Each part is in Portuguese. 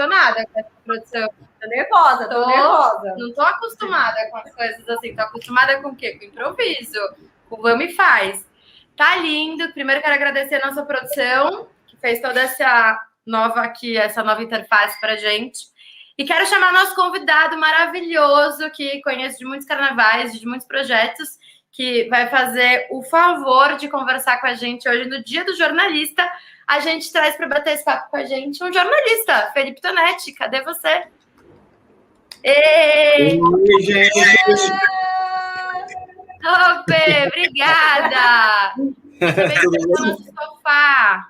decepcionada com essa produção. Tô nervosa. Não tô acostumada com as coisas assim. Tô acostumada com o quê? Com improviso. Com vamos e faz. Tá lindo. Primeiro quero agradecer a nossa produção, que fez toda essa nova interface pra gente. E quero chamar nosso convidado maravilhoso, que conheço de muitos carnavais, de muitos projetos, que vai fazer o favor de conversar com a gente hoje no Dia do Jornalista. A gente traz para bater esse papo com a gente um jornalista, Felipe Tonetti. Cadê você? Ei! Oi, gente! Ô, Fê, obrigada! Bem-vindo ao nosso sofá.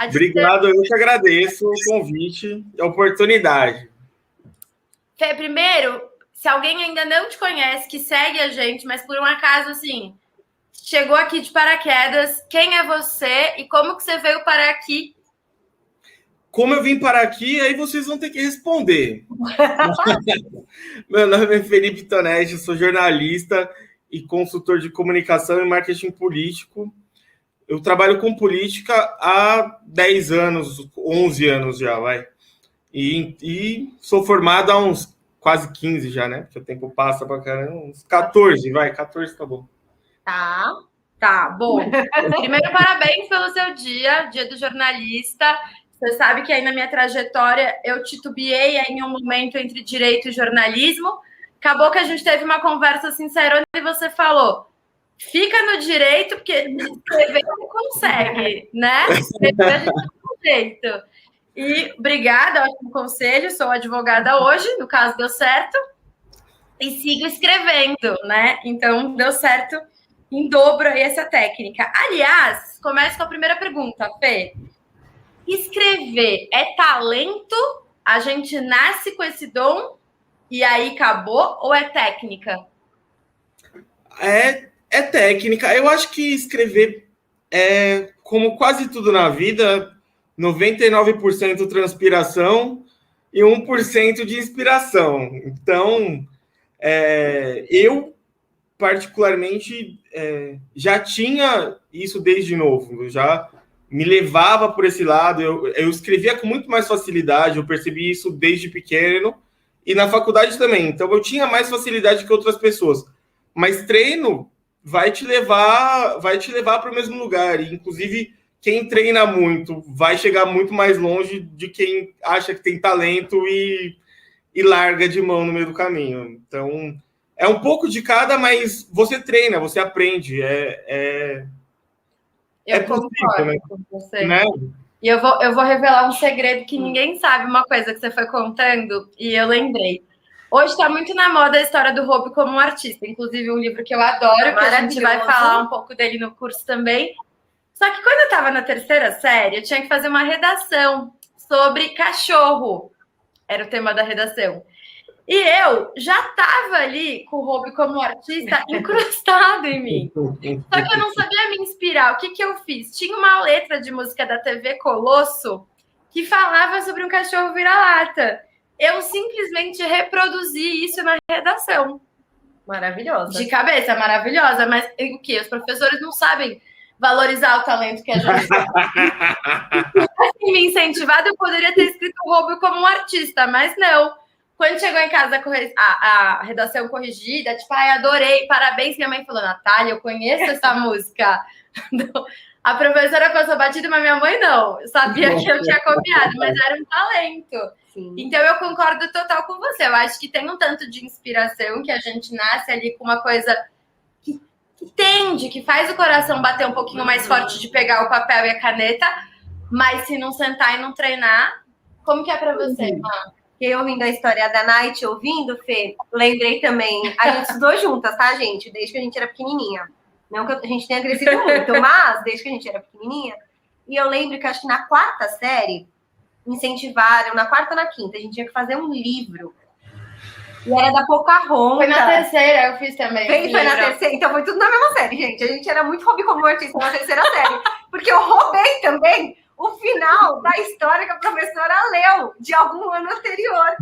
Obrigado, eu que agradeço o convite e a oportunidade. Fê, primeiro, se alguém ainda não te conhece, que segue a gente, mas por um acaso, assim, chegou aqui de paraquedas, quem é você e como que você veio parar aqui? Como eu vim parar aqui, aí vocês vão ter que responder. Meu nome é Felipe Tonetti, sou jornalista e consultor de comunicação e marketing político. Eu trabalho com política há 10 anos, 11 anos já, vai. E sou formado há uns quase 15 já, né? Porque o tempo passa pra caramba. Uns 14, vai. 14 tá bom. Tá, bom. Primeiro, parabéns pelo seu dia do jornalista. Você sabe que aí na minha trajetória eu titubeei em um momento entre direito e jornalismo. Acabou que a gente teve uma conversa sincera e você falou: fica no direito, porque escrever não consegue, né? Escrever a gente não tem jeito. E obrigada, ótimo conselho. Sou advogada hoje, no caso deu certo. E sigo escrevendo, né? Então deu certo em dobro aí essa técnica. Aliás, começo com a primeira pergunta, Fê. Escrever é talento? A gente nasce com esse dom e aí acabou? Ou é técnica? É técnica. Eu acho que escrever é, como quase tudo na vida, 99% transpiração e 1% de inspiração. Então, eu, particularmente, já tinha isso desde novo. Eu já me levava por esse lado. Eu escrevia com muito mais facilidade. Eu percebi isso desde pequeno. E na faculdade também. Então, eu tinha mais facilidade que outras pessoas. Mas treino vai te levar para o mesmo lugar. E, inclusive, quem treina muito vai chegar muito mais longe de quem acha que tem talento e larga de mão no meio do caminho. Então, é um pouco de cada, mas você treina, você aprende. Eu possível, concordo, né? com você. Né? E eu vou revelar um segredo que ninguém sabe, uma coisa que você foi contando, e eu lembrei. Hoje está muito na moda a história do Hope como um artista, inclusive um livro que eu adoro, que a gente vai falar um pouco dele no curso também. Só que quando eu estava na terceira série, eu tinha que fazer uma redação sobre cachorro. Era o tema da redação. E eu já estava ali com o Hope como artista incrustado em mim. Só que eu não sabia me inspirar. O que eu fiz? Tinha uma letra de música da TV Colosso que falava sobre um cachorro vira-lata. Eu simplesmente reproduzi isso na redação. Maravilhosa. De cabeça, maravilhosa. Mas o quê? Os professores não sabem valorizar o talento que a gente tem. Assim, me incentivado, eu poderia ter escrito o Hope como um artista, mas não. Quando chegou em casa a redação corrigida, tipo, adorei, parabéns. Minha mãe falou: Natália, eu conheço essa música. A professora passou batida, mas minha mãe não. Eu sabia que eu tinha copiado, mas era um talento. Sim. Então, eu concordo total com você. Eu acho que tem um tanto de inspiração, que a gente nasce ali com uma coisa que tende, que faz o coração bater um pouquinho mais forte de pegar o papel e a caneta, mas se não sentar e não treinar, como que é pra você, Má? Eu ouvindo a história da Night, ouvindo, Fê, lembrei também, a gente estudou juntas, tá, gente? Desde que a gente era pequenininha. Não que a gente tenha crescido muito, mas desde que a gente era pequenininha. E eu lembro que acho que na quarta série, incentivaram, na quarta ou na quinta, a gente tinha que fazer um livro. E era da Pocahontas. Foi na terceira, eu fiz também. Foi na terceira, então foi tudo na mesma série, gente. A gente era muito hobby como artista na terceira série. Porque eu roubei também o final da história que a professora leu de algum ano anterior.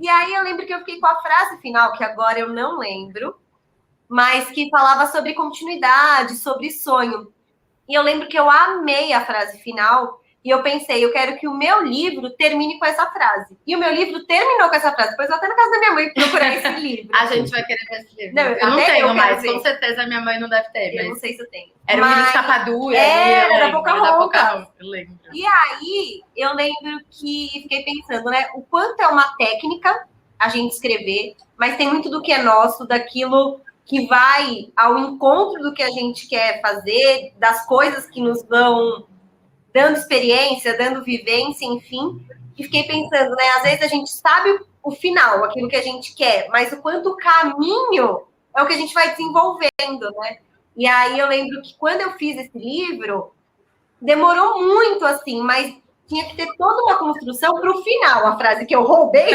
E aí eu lembro que eu fiquei com a frase final, que agora eu não lembro, mas que falava sobre continuidade, sobre sonho. E eu lembro que eu amei a frase final, E eu pensei, eu quero que o meu livro termine com essa frase. E o meu livro terminou com essa frase. Depois eu até na casa da minha mãe procurar esse livro. A gente vai querer ver esse livro. Não, eu não tenho mais, ver. com certeza minha mãe não deve ter. Eu não sei se eu tenho. Era o menino de capa dura. Era da Pocahontas. Eu lembro. E aí, eu lembro que fiquei pensando, né? O quanto é uma técnica a gente escrever, mas tem muito do que é nosso, daquilo que vai ao encontro do que a gente quer fazer, das coisas que nos vão dando experiência, dando vivência, enfim. E fiquei pensando, né? Às vezes a gente sabe o final, aquilo que a gente quer, mas o quanto o caminho é o que a gente vai desenvolvendo, né? E aí eu lembro que quando eu fiz esse livro, demorou muito, assim, mas tinha que ter toda uma construção para o final. A frase que eu roubei,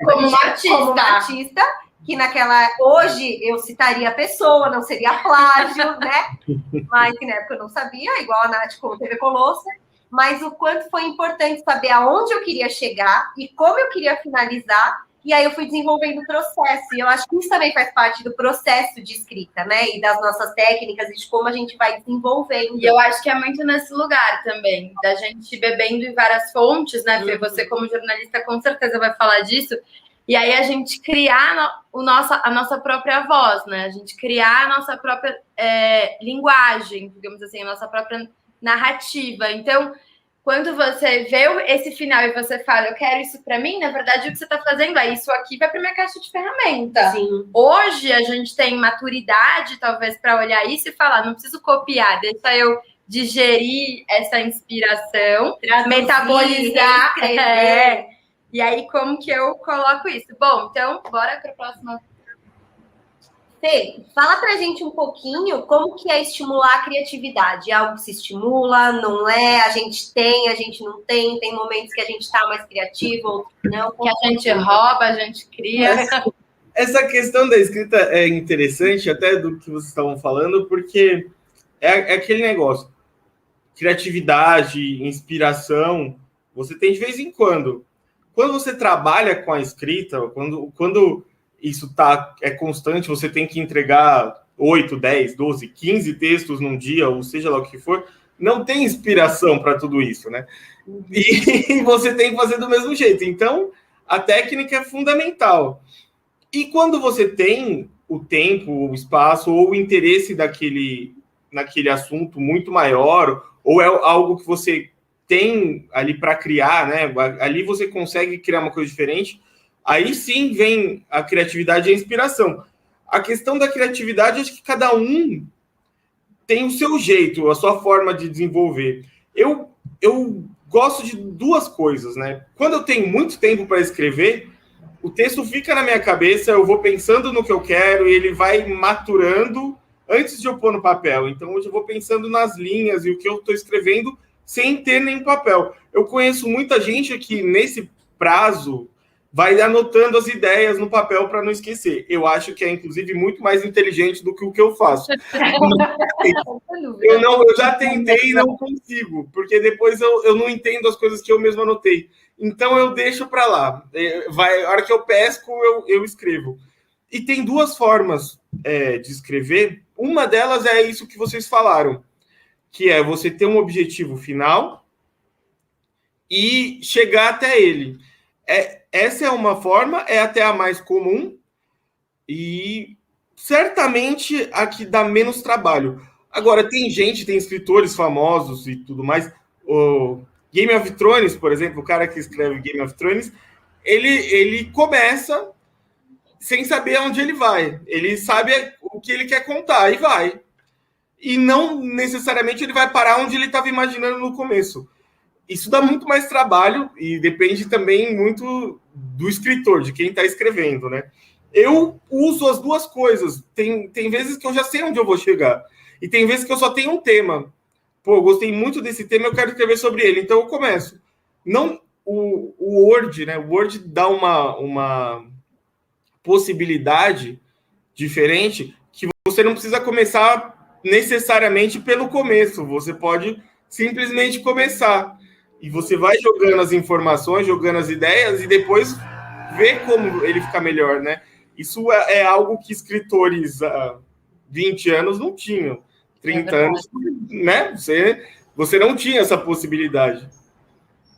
como uma artista, que hoje eu citaria a pessoa, não seria plágio, né? Mas que na época eu não sabia, igual a Nath com o TV Colosso, mas o quanto foi importante saber aonde eu queria chegar e como eu queria finalizar, e aí eu fui desenvolvendo o processo, e eu acho que isso também faz parte do processo de escrita, né? E das nossas técnicas e de como a gente vai desenvolvendo. E eu acho que é muito nesse lugar também, da gente bebendo em várias fontes, né, Fê? Você, como jornalista, com certeza vai falar disso. E aí a gente criar a nossa própria voz, né? A gente criar a nossa própria linguagem, digamos assim, a nossa própria narrativa. Então, quando você vê esse final e você fala, eu quero isso para mim, na verdade, o que você está fazendo é isso aqui vai para minha caixa de ferramenta. Sim. Hoje a gente tem maturidade, talvez, para olhar isso e falar, não preciso copiar, deixa eu digerir essa inspiração, metabolizar. E aí, como que eu coloco isso? Bom, então, bora para a próxima. Fê, fala pra gente um pouquinho como que é estimular a criatividade. É algo que se estimula, não é? A gente não tem. Tem momentos que a gente tá mais criativo, outros não. Que a gente rouba, a gente cria. Essa questão da escrita é interessante, até do que vocês estavam falando, porque é aquele negócio. Criatividade, inspiração, você tem de vez em quando. Quando você trabalha com a escrita, quando isso é constante, você tem que entregar 8, 10, 12, 15 textos num dia, ou seja lá o que for, não tem inspiração para tudo isso, né? E você tem que fazer do mesmo jeito. Então, a técnica é fundamental. E quando você tem o tempo, o espaço, ou o interesse naquele assunto muito maior, ou é algo que você tem ali para criar, né? Ali você consegue criar uma coisa diferente. Aí sim vem a criatividade e a inspiração. A questão da criatividade, acho que cada um tem o seu jeito, a sua forma de desenvolver. Eu gosto de duas coisas, né? Quando eu tenho muito tempo para escrever, o texto fica na minha cabeça, eu vou pensando no que eu quero e ele vai maturando antes de eu pôr no papel. Então, hoje eu vou pensando nas linhas e o que eu estou escrevendo sem ter nem papel. Eu conheço muita gente que, nesse prazo, vai anotando as ideias no papel para não esquecer. Eu acho que é, inclusive, muito mais inteligente do que o que eu faço. Eu já tentei e não consigo, porque depois eu não entendo as coisas que eu mesmo anotei. Então, eu deixo para lá. A hora que eu pesco, eu escrevo. E tem duas formas de escrever. Uma delas é isso que vocês falaram, que é você ter um objetivo final e chegar até ele. Essa é uma forma, é até a mais comum e certamente a que dá menos trabalho. Agora, tem escritores famosos e tudo mais. O Game of Thrones, por exemplo, o cara que escreve Game of Thrones, ele começa sem saber aonde ele vai. Ele sabe o que ele quer contar e vai. E não necessariamente ele vai parar onde ele estava imaginando no começo. Isso dá muito mais trabalho e depende também muito do escritor, de quem está escrevendo, né? Eu uso as duas coisas. Tem vezes que eu já sei onde eu vou chegar. E tem vezes que eu só tenho um tema. Pô, eu gostei muito desse tema, eu quero escrever sobre ele. Então eu começo. Não, o Word, né? O Word dá uma possibilidade diferente que você não precisa começar necessariamente pelo começo. Você pode simplesmente começar. E você vai jogando as informações, jogando as ideias e depois ver como ele fica melhor, né? Isso é algo que escritores há 20 anos não tinham. 30 anos, né? Você você não tinha essa possibilidade.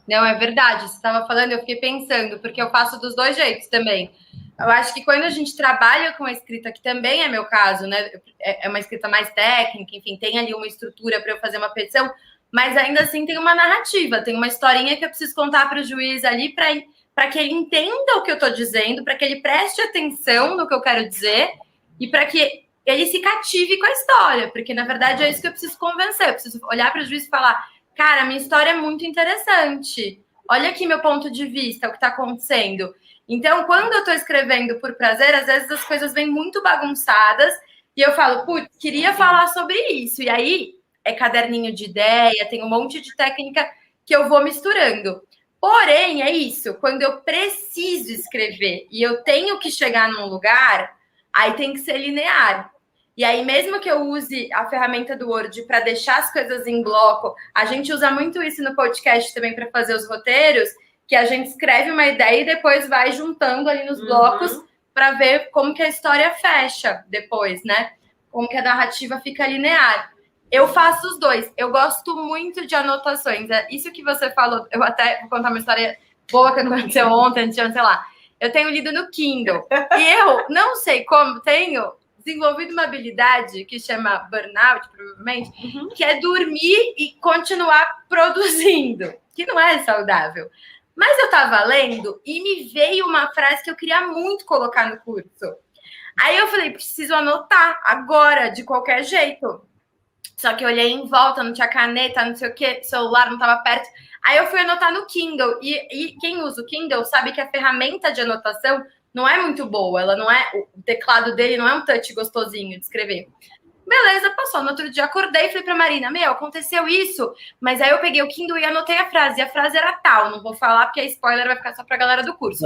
Não, é verdade. Você estava falando, eu fiquei pensando, porque eu faço dos dois jeitos também. Eu acho que quando a gente trabalha com a escrita, que também é meu caso, né? É uma escrita mais técnica, enfim, tem ali uma estrutura para eu fazer uma petição, mas ainda assim tem uma narrativa, tem uma historinha que eu preciso contar para o juiz ali para que ele entenda o que eu estou dizendo, para que ele preste atenção no que eu quero dizer e para que ele se cative com a história, porque na verdade é isso que eu preciso convencer. Eu preciso olhar para o juiz e falar: cara, minha história é muito interessante. Olha aqui meu ponto de vista, o que está acontecendo. Então, quando eu estou escrevendo por prazer, às vezes as coisas vêm muito bagunçadas e eu falo, putz, queria falar sobre isso. E aí é caderninho de ideia, tem um monte de técnica que eu vou misturando. Porém, é isso, quando eu preciso escrever e eu tenho que chegar num lugar, aí tem que ser linear. E aí, mesmo que eu use a ferramenta do Word para deixar as coisas em bloco, a gente usa muito isso no podcast também para fazer os roteiros, que a gente escreve uma ideia e depois vai juntando ali nos blocos para ver como que a história fecha depois, né? Como que a narrativa fica linear. Eu faço os dois. Eu gosto muito de anotações. Isso que você falou, eu até vou contar uma história boa que aconteceu ontem, sei lá. Eu tenho lido no Kindle. E eu não sei como, tenho desenvolvido uma habilidade que chama burnout, provavelmente, que é dormir e continuar produzindo, que não é saudável. Mas eu estava lendo e me veio uma frase que eu queria muito colocar no curso. Aí eu falei, preciso anotar agora, de qualquer jeito. Só que eu olhei em volta, não tinha caneta, não sei o quê, celular não estava perto. Aí eu fui anotar no Kindle. E quem usa o Kindle sabe que a ferramenta de anotação não é muito boa. Ela não é, o teclado dele não é um touch gostosinho de escrever. Beleza, passou. No outro dia acordei e falei pra Marina, aconteceu isso, mas aí eu peguei o Kindle e anotei a frase. E a frase era tal, não vou falar porque a spoiler vai ficar só pra galera do curso.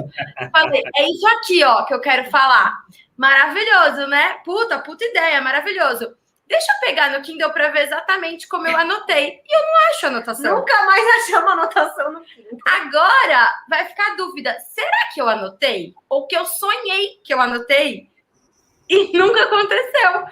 Falei, é isso aqui, ó, que eu quero falar. Maravilhoso, né? Puta ideia, maravilhoso. Deixa eu pegar no Kindle para ver exatamente como eu anotei. E eu não acho anotação. Nunca mais achamos anotação no Kindle. Agora vai ficar a dúvida. Será que eu anotei? Ou que eu sonhei que eu anotei? E nunca aconteceu.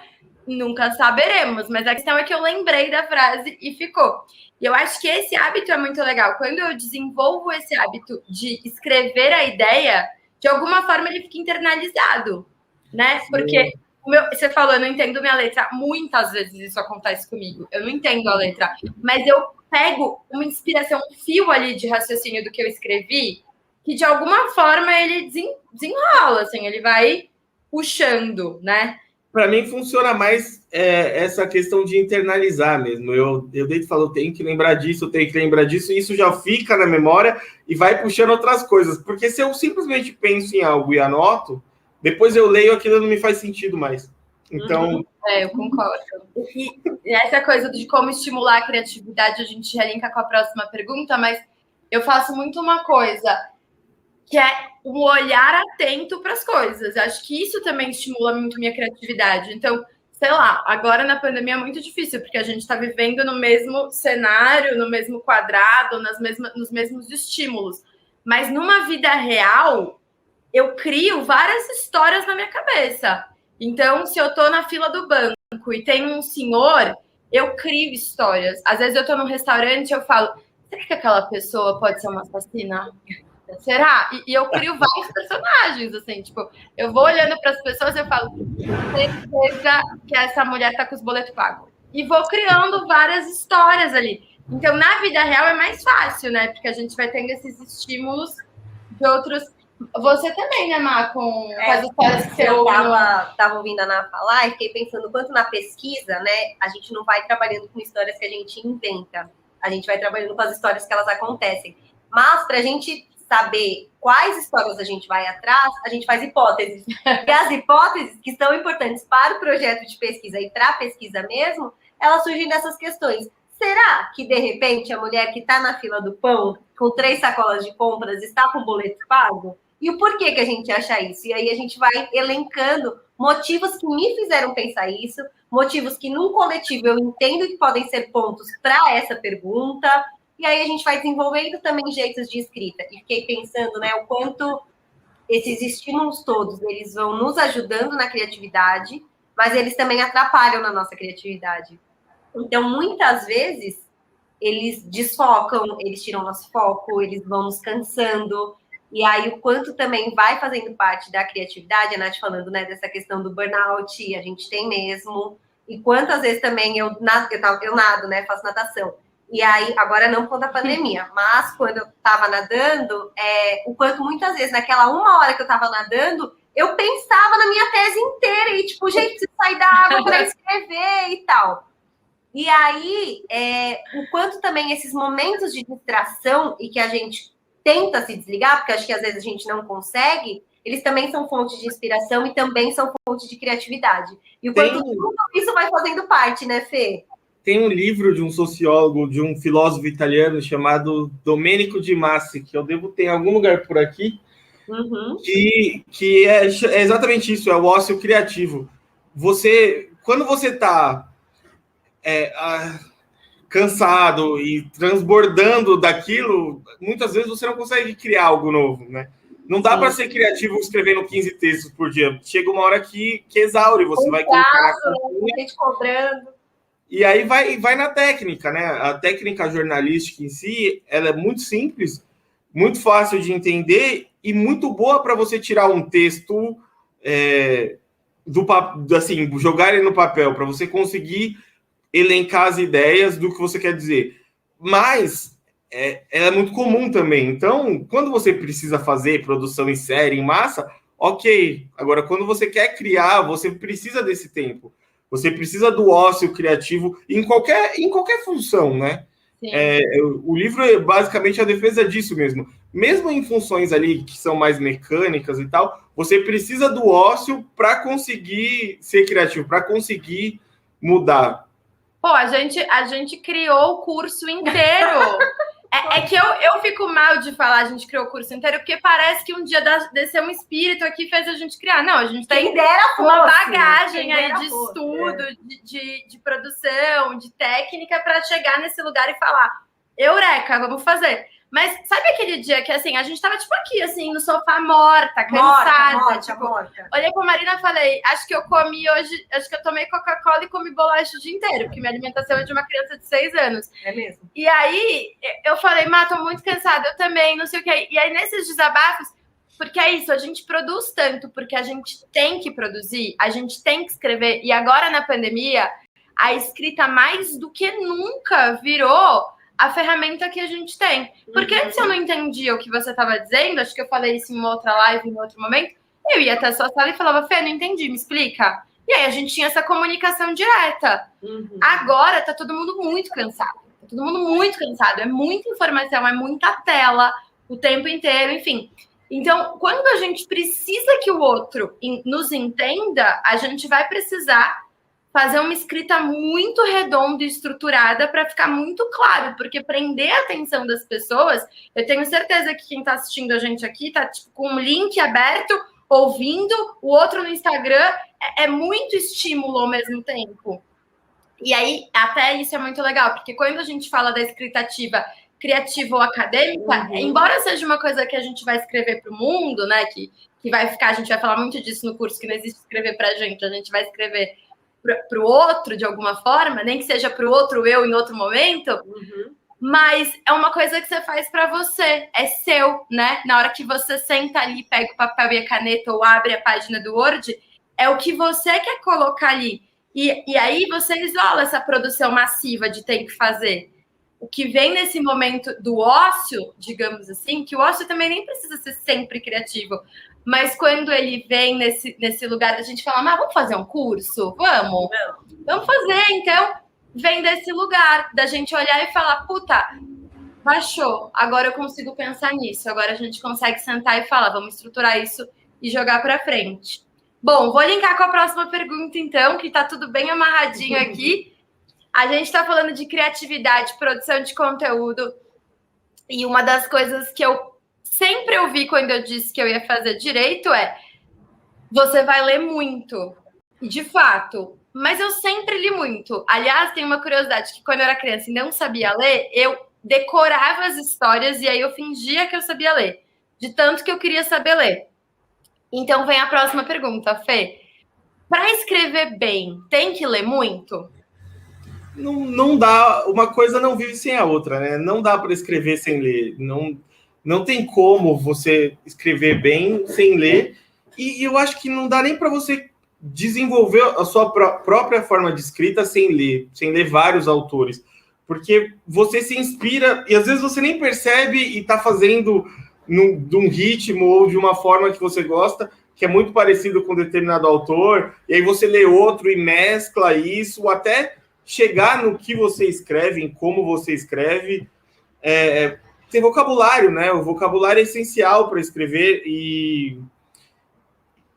Nunca saberemos. Mas a questão é que eu lembrei da frase e ficou. E eu acho que esse hábito é muito legal. Quando eu desenvolvo esse hábito de escrever a ideia, de alguma forma ele fica internalizado, né? Porque... Você falou, eu não entendo minha letra. Muitas vezes isso acontece comigo. Eu não entendo a letra. Mas eu pego uma inspiração, um fio ali de raciocínio do que eu escrevi, que de alguma forma ele desenrola, assim, ele vai puxando, né? Para mim funciona mais essa questão de internalizar mesmo. Eu desde falo, tenho que lembrar disso, e isso já fica na memória e vai puxando outras coisas. Porque se eu simplesmente penso em algo e anoto, depois eu leio, aquilo não me faz sentido mais. Então... eu concordo. E essa coisa de como estimular a criatividade, a gente já linka com a próxima pergunta, mas eu faço muito uma coisa, que é um olhar atento para as coisas. Acho que isso também estimula muito minha criatividade. Então, sei lá, agora na pandemia é muito difícil, porque a gente está vivendo no mesmo cenário, no mesmo quadrado, nos mesmos estímulos. Mas numa vida real... eu crio várias histórias na minha cabeça. Então, se eu tô na fila do banco e tem um senhor, eu crio histórias. Às vezes eu tô num restaurante e eu falo, será que aquela pessoa pode ser uma assassina? Será? E eu crio vários personagens, assim, tipo, eu vou olhando para as pessoas e eu falo, certeza que essa mulher tá com os boletos pagos. E vou criando várias histórias ali. Então, na vida real é mais fácil, né? Porque a gente vai tendo esses estímulos de outros... Você também, né, Má, com as histórias que você eu ouve. Tava ouvindo a Ana falar e fiquei pensando quanto na pesquisa, né, a gente não vai trabalhando com histórias que a gente inventa. A gente vai trabalhando com as histórias que elas acontecem. Mas, para a gente saber quais histórias a gente vai atrás, a gente faz hipóteses. E as hipóteses que são importantes para o projeto de pesquisa e para a pesquisa mesmo, elas surgem dessas questões. Será que, de repente, a mulher que está na fila do pão, com 3 sacolas de compras, está com o boleto pago? E o porquê que a gente acha isso? E aí a gente vai elencando motivos que me fizeram pensar isso, motivos que num coletivo eu entendo que podem ser pontos para essa pergunta, e aí a gente vai desenvolvendo também jeitos de escrita. E fiquei pensando, né, o quanto esses estímulos todos, eles vão nos ajudando na criatividade, mas eles também atrapalham na nossa criatividade. Então, muitas vezes, eles desfocam, eles tiram nosso foco, eles vão nos cansando. E aí, o quanto também vai fazendo parte da criatividade, a Nath falando, né, dessa questão do burnout, a gente tem mesmo. E quantas vezes também eu nado, né, faço natação. E aí, agora não por conta da pandemia, mas quando eu tava nadando, o quanto muitas vezes, naquela 1 hora que eu tava nadando, eu pensava na minha tese inteira. E tipo, gente, preciso sair da água para escrever e tal. E aí, o quanto também esses momentos de distração e que a gente tenta se desligar, porque acho que às vezes a gente não consegue, eles também são fonte de inspiração e também são fonte de criatividade. E o quanto tudo isso vai fazendo parte, né, Fê? Tem um livro de um sociólogo, de um filósofo italiano chamado Domenico Di Massi, que eu devo ter em algum lugar por aqui, que é exatamente isso, é o ócio criativo. Quando você está cansado e transbordando daquilo, muitas vezes você não consegue criar algo novo, né? Não dá para ser criativo escrevendo 15 textos por dia. Chega uma hora que exaure, você vai colocar gente cobrando. E aí vai na técnica, né? A técnica jornalística em si, ela é muito simples, muito fácil de entender e muito boa para você tirar um texto assim, jogar ele no papel, para você conseguir elencar as ideias do que você quer dizer. Mas é muito comum também. Então, quando você precisa fazer produção em série, em massa, ok. Agora, quando você quer criar, você precisa desse tempo. Você precisa do ócio criativo em qualquer função, né? O livro é basicamente a defesa disso mesmo. Mesmo em funções ali que são mais mecânicas e tal, você precisa do ócio para conseguir ser criativo, para conseguir mudar. Pô, a gente criou o curso inteiro. É que eu fico mal de falar a gente criou o curso inteiro, porque parece que um dia desceu um espírito aqui e fez a gente criar. Não, a gente tem uma bagagem aí de estudo, de produção, de técnica para chegar nesse lugar e falar, eureka, vamos fazer. Mas sabe aquele dia que, assim, a gente tava, tipo, aqui, assim, no sofá morta, cansada. Morta. Olhei pra Marina e falei, acho que eu comi hoje, acho que eu tomei Coca-Cola e comi bolacha o dia inteiro, porque minha alimentação é de uma criança de 6 anos. É mesmo. E aí, eu falei, tô muito cansada, eu também, não sei o que. E aí, nesses desabafos, porque é isso, a gente produz tanto, porque a gente tem que produzir, a gente tem que escrever. E agora, na pandemia, a escrita mais do que nunca virou a ferramenta que a gente tem. Porque antes eu não entendia o que você estava dizendo, acho que eu falei isso em uma outra live, em outro momento, eu ia até a sua sala e falava, Fê, não entendi, me explica. E aí a gente tinha essa comunicação direta. Agora tá todo mundo muito cansado. Tá todo mundo muito cansado. É muita informação, é muita tela o tempo inteiro, enfim. Então, quando a gente precisa que o outro nos entenda, a gente vai precisar fazer uma escrita muito redonda e estruturada para ficar muito claro, porque prender a atenção das pessoas, eu tenho certeza que quem está assistindo a gente aqui está tipo, com um link aberto, ouvindo, o outro no Instagram, é muito estímulo ao mesmo tempo. E aí, até isso é muito legal, porque quando a gente fala da escrita ativa, criativa ou acadêmica, embora seja uma coisa que a gente vai escrever para o mundo, né, que vai ficar, a gente vai falar muito disso no curso, que não existe escrever para a gente vai escrever para o outro, de alguma forma, nem que seja para o outro eu em outro momento, mas é uma coisa que você faz para você, é seu, né? Na hora que você senta ali, pega o papel e a caneta ou abre a página do Word, é o que você quer colocar ali. E aí você isola essa produção massiva de ter que fazer. O que vem nesse momento do ócio, digamos assim, que o ócio também nem precisa ser sempre criativo, mas quando ele vem nesse lugar, a gente fala, mas vamos fazer um curso? Vamos fazer, então, vem desse lugar, da gente olhar e falar, puta, baixou, agora eu consigo pensar nisso, agora a gente consegue sentar e falar, vamos estruturar isso e jogar para frente. Bom, vou linkar com a próxima pergunta, então, que tá tudo bem amarradinho aqui. A gente tá falando de criatividade, produção de conteúdo, e uma das coisas que eu sempre ouvi quando eu disse que eu ia fazer direito você vai ler muito. E, de fato, mas eu sempre li muito. Aliás, tem uma curiosidade, que quando eu era criança e não sabia ler, eu decorava as histórias e aí eu fingia que eu sabia ler. De tanto que eu queria saber ler. Então, vem a próxima pergunta, Fê. Para escrever bem, tem que ler muito? não dá, uma coisa não vive sem a outra, né? Não dá para escrever sem ler, não tem como você escrever bem sem ler, e eu acho que não dá nem para você desenvolver a sua própria forma de escrita sem ler vários autores, porque você se inspira e às vezes você nem percebe e está fazendo de um ritmo ou de uma forma que você gosta, que é muito parecido com determinado autor, e aí você lê outro e mescla isso, até chegar no que você escreve, em como você escreve. Tem vocabulário, né? O vocabulário é essencial para escrever e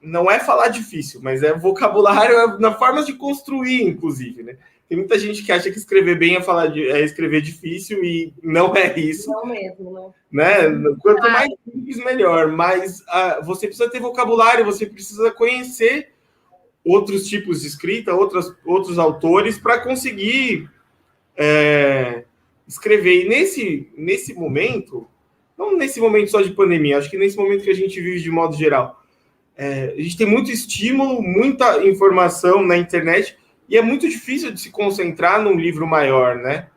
não é falar difícil, mas é vocabulário na forma de construir, inclusive, né? Tem muita gente que acha que escrever bem é escrever difícil e não é isso. Não mesmo, né? Quanto mais simples, melhor. Mas você precisa ter vocabulário, você precisa conhecer outros tipos de escrita, outros autores para conseguir escrever. E nesse momento, não nesse momento só de pandemia, acho que nesse momento que a gente vive de modo geral, a gente tem muito estímulo, muita informação na internet, e é muito difícil de se concentrar num livro maior, né?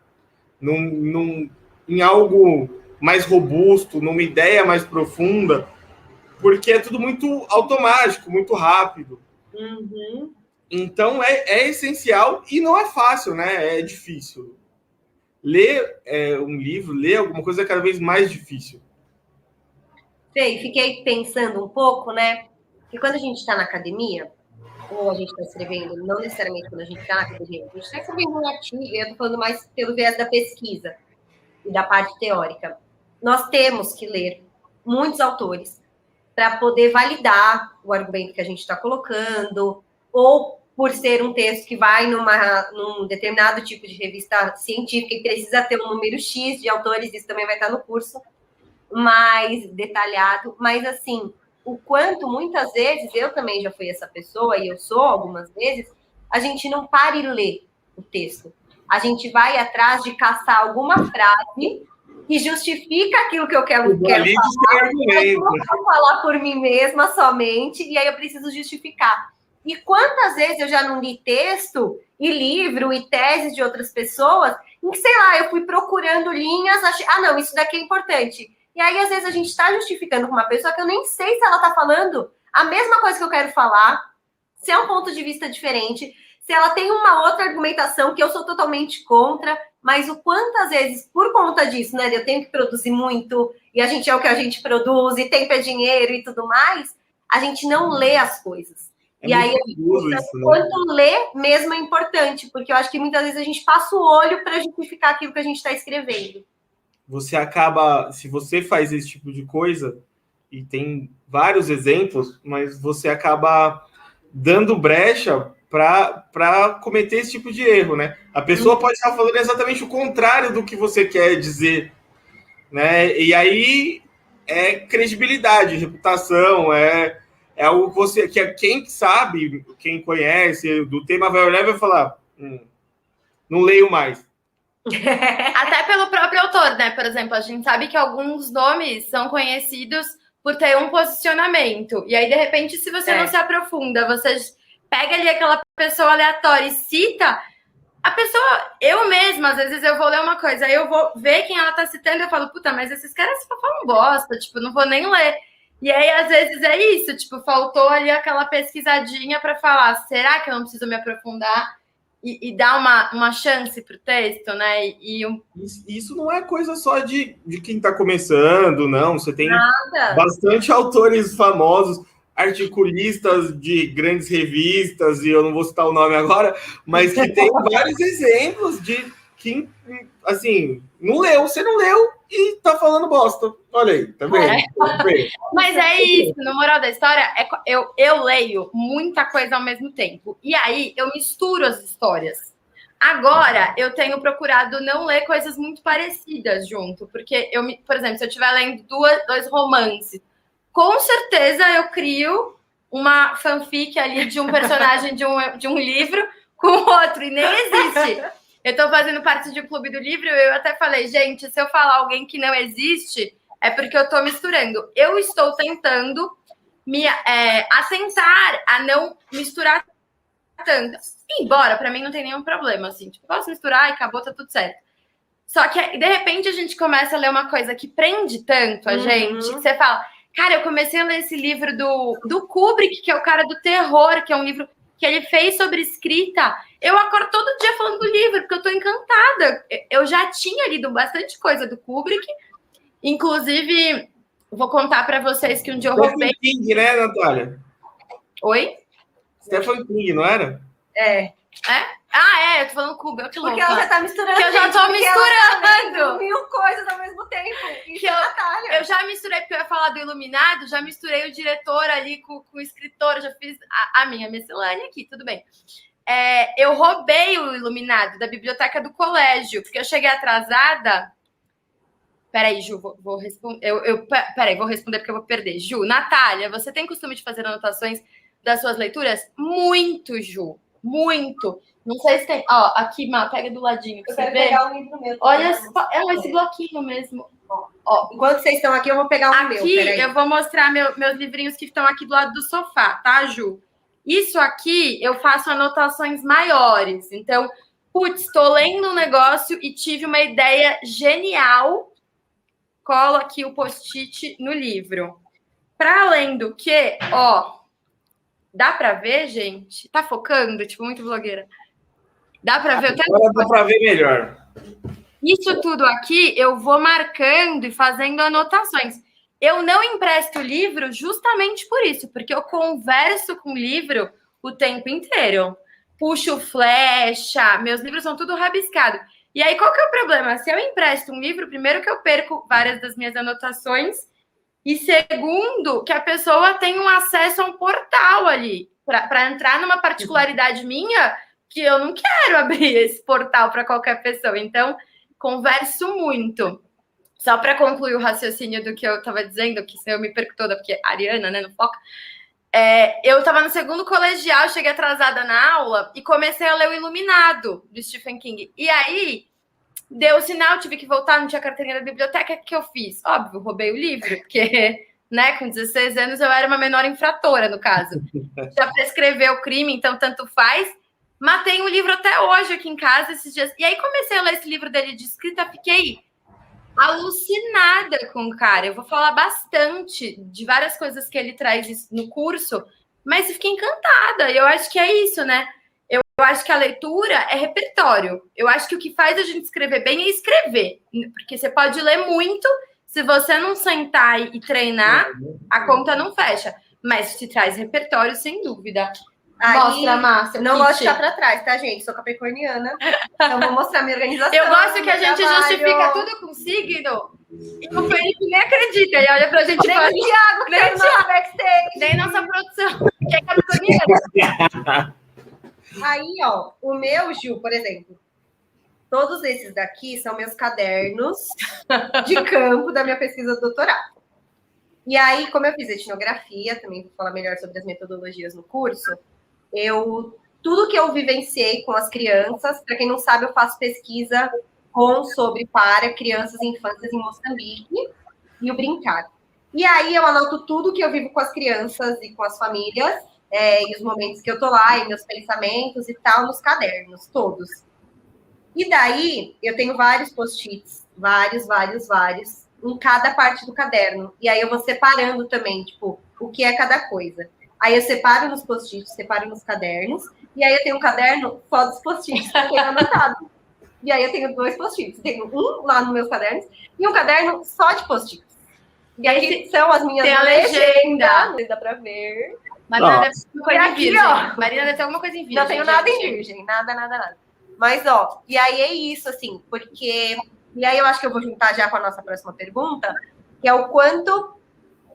Em algo mais robusto, numa ideia mais profunda, porque é tudo muito automático, muito rápido. Uhum. Então é essencial e não é fácil, né? É difícil. Ler um livro, ler alguma coisa é cada vez mais difícil. Sei, fiquei pensando um pouco, né? Que quando a gente está na academia, ou a gente está escrevendo, não necessariamente quando a gente está na academia, a gente está escrevendo um artigo, e eu estou falando mais pelo viés da pesquisa e da parte teórica. Nós temos que ler muitos autores para poder validar o argumento que a gente está colocando, ou por ser um texto que vai num determinado tipo de revista científica e precisa ter um número X de autores, isso também vai estar no curso mais detalhado, mas assim, o quanto muitas vezes, eu também já fui essa pessoa, e eu sou algumas vezes, a gente não para e lê o texto. A gente vai atrás de caçar alguma frase que justifica aquilo que eu quero falar. Eu não vou falar por mim mesma somente, e aí eu preciso justificar. E quantas vezes eu já não li texto e livro e teses de outras pessoas em que, sei lá, eu fui procurando linhas, achei, não, isso daqui é importante. E aí, às vezes, a gente está justificando com uma pessoa que eu nem sei se ela está falando a mesma coisa que eu quero falar, se é um ponto de vista diferente, se ela tem uma outra argumentação que eu sou totalmente contra, mas o quantas vezes, por conta disso, né, eu tenho que produzir muito, e a gente é o que a gente produz, e tempo é dinheiro e tudo mais, a gente não lê as coisas. E aí, quanto ler mesmo é importante, porque eu acho que muitas vezes a gente passa o olho para justificar aquilo que a gente está escrevendo. Você acaba, se você faz esse tipo de coisa, e tem vários exemplos, mas você acaba dando brecha para cometer esse tipo de erro, né? A pessoa pode estar falando exatamente o contrário do que você quer dizer, né? E aí é credibilidade, reputação, é algo que você, que quem sabe, quem conhece do tema vai olhar e vai falar, não leio mais. Até pelo próprio autor, né? Por exemplo, a gente sabe que alguns nomes são conhecidos por ter um posicionamento. E aí, de repente, se você não se aprofunda, você pega ali aquela pessoa aleatória e cita, a pessoa, eu mesma, às vezes eu vou ler uma coisa, aí eu vou ver quem ela tá citando e eu falo, puta, mas esses caras só falam bosta, tipo, não vou nem ler. E aí, às vezes, é isso, tipo, faltou ali aquela pesquisadinha para falar, será que eu não preciso me aprofundar e dar uma chance pro texto, né? Isso não é coisa só de quem tá começando, não. Você tem bastante autores famosos, articulistas de grandes revistas, e eu não vou citar o nome agora, mas que tem vários exemplos de que, assim, você não leu e tá falando bosta. Olha aí, tá vendo? Mas é isso, no moral da história, eu leio muita coisa ao mesmo tempo. E aí eu misturo as histórias. Agora eu tenho procurado não ler coisas muito parecidas junto, porque por exemplo, se eu estiver lendo dois romances, com certeza eu crio uma fanfic ali de um personagem de um livro com outro, e nem existe. Eu tô fazendo parte de um clube do livro, eu até falei, gente, se eu falar alguém que não existe, é porque eu tô misturando. Eu estou tentando me atentar a não misturar tanto. Embora, para mim, não tem nenhum problema, assim. Tipo, posso misturar e acabou, tá tudo certo. Só que, de repente, a gente começa a ler uma coisa que prende tanto a gente, que você fala, cara, eu comecei a ler esse livro do Kubrick, que é o cara do terror, que é um livro que ele fez sobre escrita. Eu acordo todo dia falando do livro, porque eu tô encantada. Eu já tinha lido bastante coisa do Kubrick, inclusive, vou contar para vocês que um dia eu roubei... Stephen King, né, Natália? Oi? Stephen King, não era? É. Eu tô falando Kubrick. Porque ela já tá misturando. Porque eu já tô misturando. Tá 1000 coisas ao mesmo tempo. Isso é Natália. Eu já misturei, porque eu ia falar do Iluminado, já misturei o diretor ali com o escritor, já fiz a minha miscelânea aqui, tudo bem. Eu roubei o Iluminado da biblioteca do colégio, porque eu cheguei atrasada. Peraí, Ju, vou responder. Peraí, vou responder porque eu vou perder. Ju, Natália, você tem costume de fazer anotações das suas leituras? Muito, Ju. Muito. Não sei se tem. Ó, aqui, Má, pega do ladinho. Eu quero pegar um livro meu. Olha, esse bloquinho mesmo. Ó, enquanto vocês estão aqui, eu vou pegar um meu. Aqui eu vou mostrar meus livrinhos que estão aqui do lado do sofá, tá, Ju? Isso aqui eu faço anotações maiores. Então, putz, estou lendo um negócio e tive uma ideia genial. Colo aqui o post-it no livro. Para além do que, ó, dá para ver, gente? Tá focando? Tipo, muito blogueira. Dá para ver? Agora dá para ver melhor. Isso tudo aqui eu vou marcando e fazendo anotações. Eu não empresto o livro justamente por isso, porque eu converso com o livro o tempo inteiro. Puxo flecha, meus livros são tudo rabiscado. E aí, qual que é o problema? Se eu empresto um livro, primeiro que eu perco várias das minhas anotações, e segundo, que a pessoa tem um acesso a um portal ali, para entrar numa particularidade minha, que eu não quero abrir esse portal para qualquer pessoa. Então, converso muito. Só para concluir o raciocínio do que eu estava dizendo, que senão eu me perco toda, porque Ariana, né, não foca. Eu estava no segundo colegial, cheguei atrasada na aula e comecei a ler o Iluminado, do Stephen King. E aí, deu o sinal, tive que voltar, não tinha carteirinha da biblioteca. O que eu fiz? Óbvio, roubei o livro, porque, né, com 16 anos eu era uma menor infratora, no caso. Já prescreveu o crime, então tanto faz. Matei um livro até hoje aqui em casa, esses dias. E aí comecei a ler esse livro dele de escrita, fiquei alucinada com o cara. Eu vou falar bastante de várias coisas que ele traz no curso, mas eu fiquei encantada. E eu acho que é isso, né? Eu acho que a leitura é repertório. Eu acho que o que faz a gente escrever bem é escrever. Porque você pode ler muito, se você não sentar e treinar, a conta não fecha. Mas te traz repertório, sem dúvida. Aí, mostra, Márcia. Não gosto de ficar para trás, tá, gente? Sou capricorniana. Então, vou mostrar minha organização. Eu gosto que a gente justifica tudo com signo. E o Felipe nem acredita. Ele olha pra gente e fala... Nem o Thiago, que é o nosso backstage. Nem nossa produção, que é capricorniana. Aí, ó, o meu, Ju, por exemplo, todos esses daqui são meus cadernos de campo da minha pesquisa do doutorado. E aí, como eu fiz etnografia, também vou falar melhor sobre as metodologias no curso, tudo que eu vivenciei com as crianças, para quem não sabe, eu faço pesquisa para crianças e infâncias em Moçambique e o brincar. E aí eu anoto tudo que eu vivo com as crianças e com as famílias, e os momentos que eu tô lá, e meus pensamentos e tal, nos cadernos, todos. E daí, eu tenho vários post-its, vários, em cada parte do caderno. E aí eu vou separando também, tipo, o que é cada coisa. Aí eu separo nos post-its, separo nos cadernos, e aí eu tenho um caderno só dos post-its que eu tenho anotado. E aí eu tenho 2 post-its. Tenho um lá nos meus cadernos e um caderno só de post-its. E aí são as minhas legendas. Não dá pra ver. Marina deve ter alguma coisa em virgem. Ó, Marina deve ter alguma coisa em virgem. Não tenho nada em virgem. Nada. Mas, ó, e aí é isso, assim, porque... E aí eu acho que eu vou juntar já com a nossa próxima pergunta, que é o quanto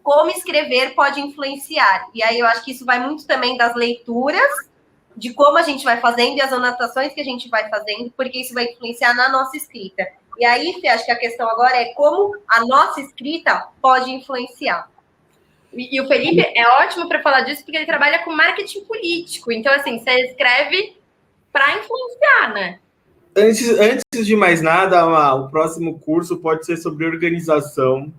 como escrever pode influenciar. E aí eu acho que isso vai muito também das leituras, de como a gente vai fazendo e as anotações que a gente vai fazendo, porque isso vai influenciar na nossa escrita. E aí, Fê, acho que a questão agora é como a nossa escrita pode influenciar. E o Felipe é ótimo para falar disso, porque ele trabalha com marketing político. Então, assim, você escreve para influenciar, né? Antes de mais nada, o próximo curso pode ser sobre organização.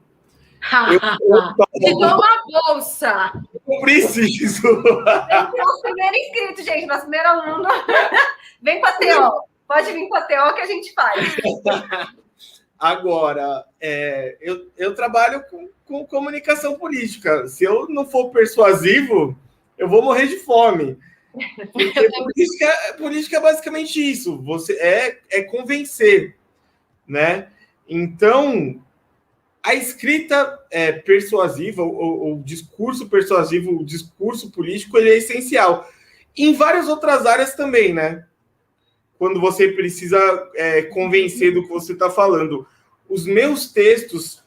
Te dou uma bolsa. Eu preciso. Vem nosso primeiro inscrito, gente, nosso primeiro aluno. Vem com a TO. Pode vir com a TO que a gente faz. Agora, eu trabalho com comunicação política. Se eu não for persuasivo, eu vou morrer de fome. Porque política é basicamente isso. Você é convencer, né? Então, a escrita persuasiva, o discurso persuasivo, o discurso político, ele é essencial. Em várias outras áreas também, né? Quando você precisa convencer do que você está falando. Os meus textos,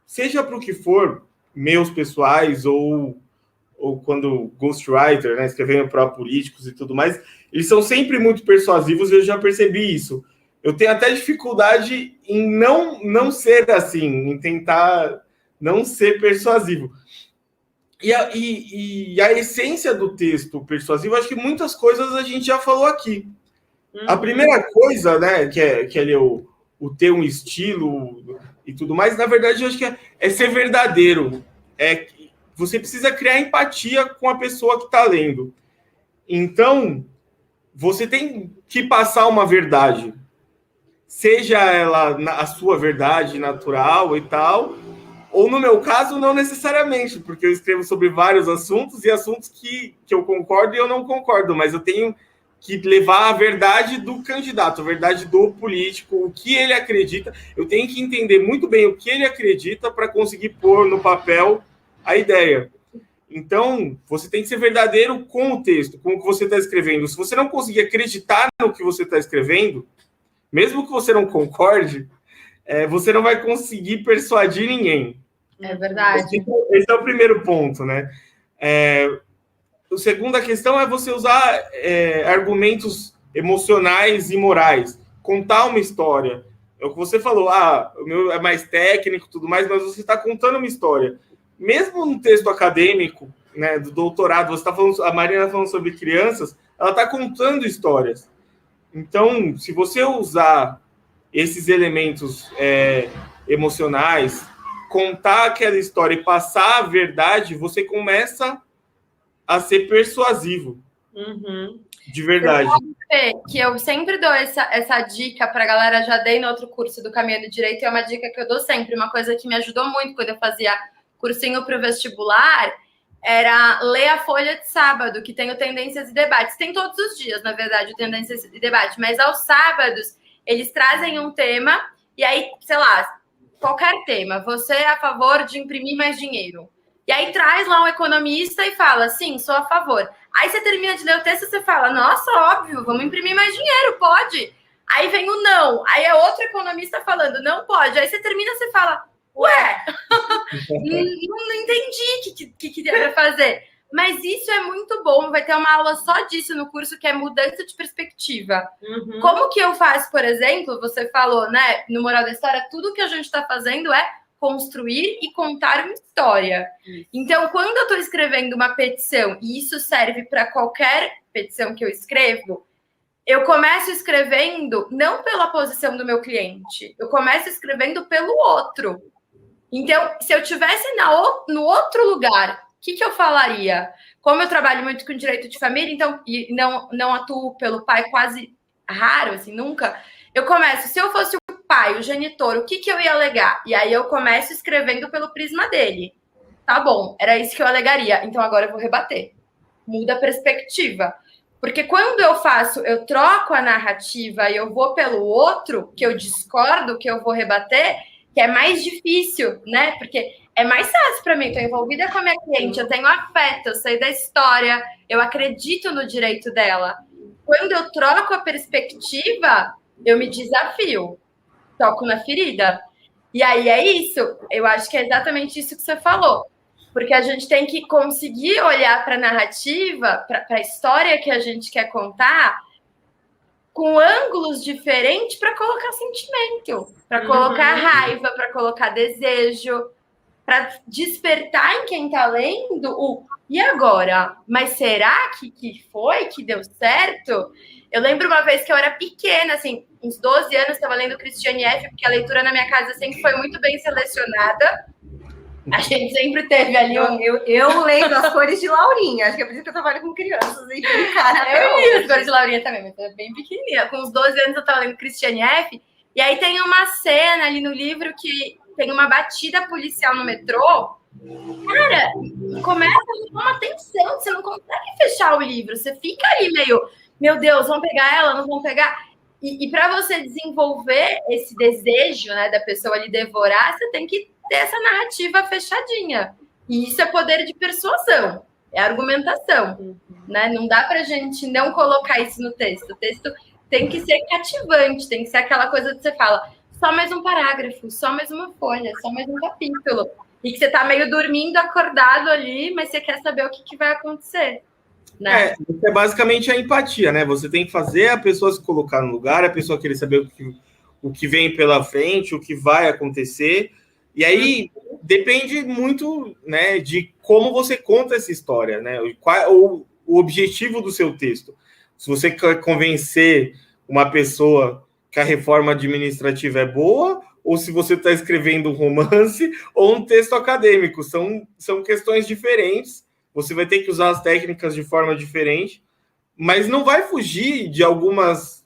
seja para o que for, meus pessoais ou quando ghostwriter, né, escrevendo para políticos e tudo mais, eles são sempre muito persuasivos, eu já percebi isso. Eu tenho até dificuldade em não ser assim, em tentar não ser persuasivo. E a essência do texto persuasivo, acho que muitas coisas a gente já falou aqui. A primeira coisa, né, que é ali o ter um estilo e tudo mais, na verdade, eu acho que é ser verdadeiro. Você precisa criar empatia com a pessoa que está lendo. Então, você tem que passar uma verdade. Seja ela a sua verdade natural e tal, ou no meu caso, não necessariamente, porque eu escrevo sobre vários assuntos e assuntos que eu concordo e eu não concordo, mas eu tenho que levar a verdade do candidato, a verdade do político, o que ele acredita. Eu tenho que entender muito bem o que ele acredita para conseguir pôr no papel a ideia. Então, você tem que ser verdadeiro com o texto, com o que você está escrevendo. Se você não conseguir acreditar no que você está escrevendo, mesmo que você não concorde, você não vai conseguir persuadir ninguém. É verdade. Esse é o primeiro ponto, né? A segunda questão é você usar argumentos emocionais e morais. Contar uma história. É o que você falou, o meu é mais técnico e tudo mais, mas você está contando uma história. Mesmo no texto acadêmico, né, do doutorado, você está falando, a Marina está falando sobre crianças, ela está contando histórias. Então, se você usar esses elementos emocionais, contar aquela história e passar a verdade, você começa a ser persuasivo. De verdade. Que eu sempre dou essa dica para a galera, já dei no outro curso do Caminho do Direito, é uma dica que eu dou sempre, uma coisa que me ajudou muito quando eu fazia cursinho para o vestibular, era ler a Folha de sábado, que tem o Tendências e Debates. Tem todos os dias, na verdade, o Tendências e Debates, mas aos sábados eles trazem um tema, e aí, sei lá, qualquer tema, você é a favor de imprimir mais dinheiro. E aí traz lá um economista e fala, sim, sou a favor. Aí você termina de ler o texto e você fala, nossa, óbvio, vamos imprimir mais dinheiro, pode. Aí vem o não, aí é outro economista falando, não pode. Aí você termina e você fala, ué, não entendi o que dá para fazer. Mas isso é muito bom, vai ter uma aula só disso no curso, que é mudança de perspectiva. Como que eu faço, por exemplo, você falou, né, no Moral da História, tudo que a gente está fazendo é construir e contar uma história. Então, quando eu estou escrevendo uma petição, e isso serve para qualquer petição que eu escrevo, eu começo escrevendo não pela posição do meu cliente, eu começo escrevendo pelo outro. Então, se eu estivesse no outro lugar, o que eu falaria? Como eu trabalho muito com direito de família, então, e não atuo pelo pai, quase raro, assim, nunca, eu começo, se eu fosse o pai, o genitor, o que eu ia alegar? E aí eu começo escrevendo pelo prisma dele. Tá bom, era isso que eu alegaria, então agora eu vou rebater. Muda a perspectiva. Porque quando eu troco a narrativa e eu vou pelo outro, que eu discordo, que eu vou rebater, que é mais difícil, né? Porque é mais fácil para mim, estou envolvida com a minha cliente, eu tenho afeto, eu sei da história, eu acredito no direito dela. Quando eu troco a perspectiva, eu me desafio, toco na ferida. E aí é isso, eu acho que é exatamente isso que você falou. Porque a gente tem que conseguir olhar para a narrativa, para a história que a gente quer contar, com ângulos diferentes para colocar sentimento, para colocar raiva, para colocar desejo, para despertar em quem está lendo o e agora? Mas será que foi, que deu certo? Eu lembro uma vez que eu era pequena, assim, uns 12 anos, estava lendo Christiane F., porque a leitura na minha casa sempre foi muito bem selecionada. A gente sempre teve ali eu lendo As Cores de Laurinha. Acho que é por isso que eu trabalho com crianças. E eu li As Cores de Laurinha também, mas é bem pequenininha. Com uns 12 anos eu tava lendo Christiane F. E aí tem uma cena ali no livro que tem uma batida policial no metrô. Cara, começa a chamar uma tensão, você não consegue fechar o livro. Você fica ali meio, meu Deus, vão pegar ela, não vão pegar... E para você desenvolver esse desejo, né, da pessoa ali devorar, você tem que ter essa narrativa fechadinha. E isso é poder de persuasão, é argumentação. Né? Não dá para a gente não colocar isso no texto. O texto tem que ser cativante, tem que ser aquela coisa que você fala, só mais um parágrafo, só mais uma folha, só mais um capítulo. E que você está meio dormindo, acordado ali, mas você quer saber o que vai acontecer. Né? É basicamente a empatia, né? Você tem que fazer a pessoa se colocar no lugar, a pessoa querer saber o que vem pela frente, o que vai acontecer. E aí depende muito, né, de como você conta essa história, né? Qual o objetivo do seu texto. Se você quer convencer uma pessoa que a reforma administrativa é boa, ou se você está escrevendo um romance ou um texto acadêmico. São questões diferentes. Você vai ter que usar as técnicas de forma diferente, mas não vai fugir de algumas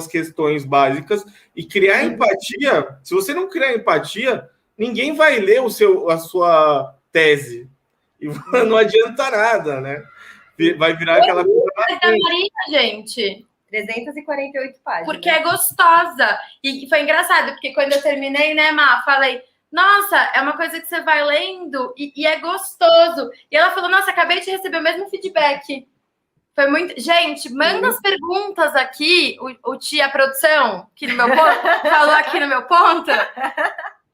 questões básicas e criar empatia. Se você não criar empatia, ninguém vai ler a sua tese. E não adianta nada, né? Vai virar aquela coisa... Maria, gente. 348 páginas. Porque é gostosa. E foi engraçado, porque quando eu terminei, né, Má, falei... Nossa, é uma coisa que você vai lendo e é gostoso. E ela falou, nossa, acabei de receber o mesmo feedback. Foi muito... Gente, manda as perguntas aqui, o tia produção, que no meu ponto, falou aqui no meu ponto,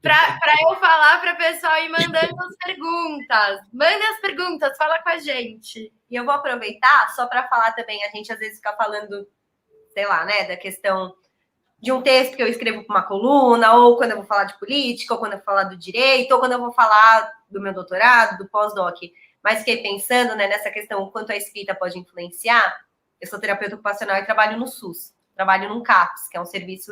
para eu falar para o pessoal ir mandando as perguntas. Manda as perguntas, fala com a gente. E eu vou aproveitar só para falar também, a gente às vezes fica falando, sei lá, né, da questão... de um texto que eu escrevo para uma coluna, ou quando eu vou falar de política, ou quando eu vou falar do direito, ou quando eu vou falar do meu doutorado, do pós-doc. Mas fiquei pensando, né, nessa questão, o quanto a escrita pode influenciar. Eu sou terapeuta ocupacional e trabalho no SUS. Trabalho num CAPS, que é um serviço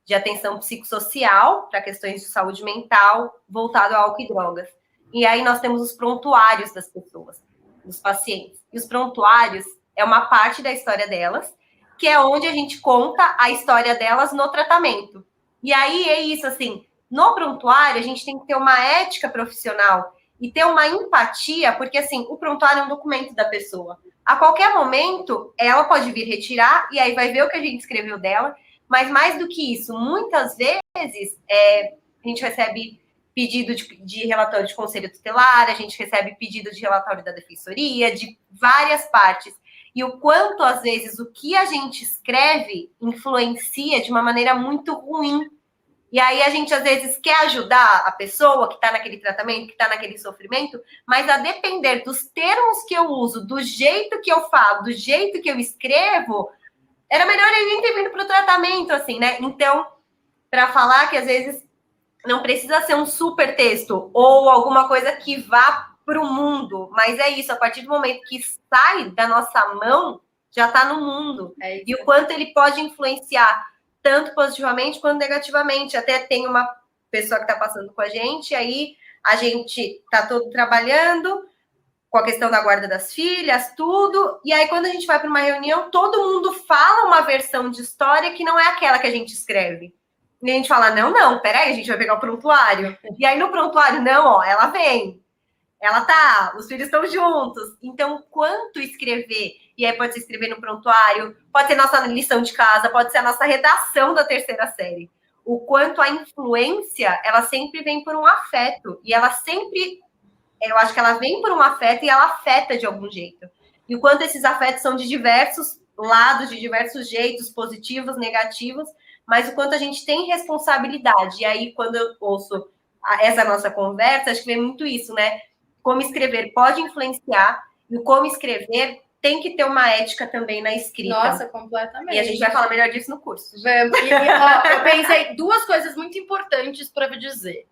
de atenção psicossocial para questões de saúde mental voltado a álcool e drogas. E aí nós temos os prontuários das pessoas, dos pacientes. E os prontuários é uma parte da história delas, que é onde a gente conta a história delas no tratamento. E aí é isso, assim, no prontuário a gente tem que ter uma ética profissional e ter uma empatia, porque, assim, o prontuário é um documento da pessoa. A qualquer momento, ela pode vir retirar e aí vai ver o que a gente escreveu dela, mas mais do que isso, muitas vezes a gente recebe pedido de relatório de conselho tutelar, a gente recebe pedido de relatório da defensoria, de várias partes. E o quanto, às vezes, o que a gente escreve influencia de uma maneira muito ruim. E aí a gente, às vezes, quer ajudar a pessoa que está naquele tratamento, que está naquele sofrimento, mas a depender dos termos que eu uso, do jeito que eu falo, do jeito que eu escrevo, era melhor ele nem ter vindo para o tratamento, assim, né? Então, para falar que, às vezes, não precisa ser um super texto ou alguma coisa que vá para o mundo, mas é isso, a partir do momento que sai da nossa mão, já está no mundo. E o quanto ele pode influenciar, tanto positivamente quanto negativamente. Até tem uma pessoa que está passando com a gente, aí a gente está todo trabalhando com a questão da guarda das filhas, tudo, e aí quando a gente vai para uma reunião, todo mundo fala uma versão de história que não é aquela que a gente escreve. E a gente fala, não, peraí, a gente vai pegar o prontuário. E aí no prontuário, não, ó, ela vem. Ela tá, os filhos estão juntos. Então, quanto escrever? E aí pode ser escrever no prontuário, pode ser nossa lição de casa, pode ser a nossa redação da terceira série. O quanto a influência, ela sempre vem por um afeto. E ela sempre, eu acho que ela vem por um afeto e ela afeta de algum jeito. E o quanto esses afetos são de diversos lados, de diversos jeitos, positivos, negativos, mas o quanto a gente tem responsabilidade. E aí, quando eu ouço essa nossa conversa, acho que vem muito isso, né? Como escrever pode influenciar, e o como escrever tem que ter uma ética também na escrita. Nossa, completamente. E a gente vai falar melhor disso no curso. Vamos. Ó, eu pensei duas coisas muito importantes para dizer.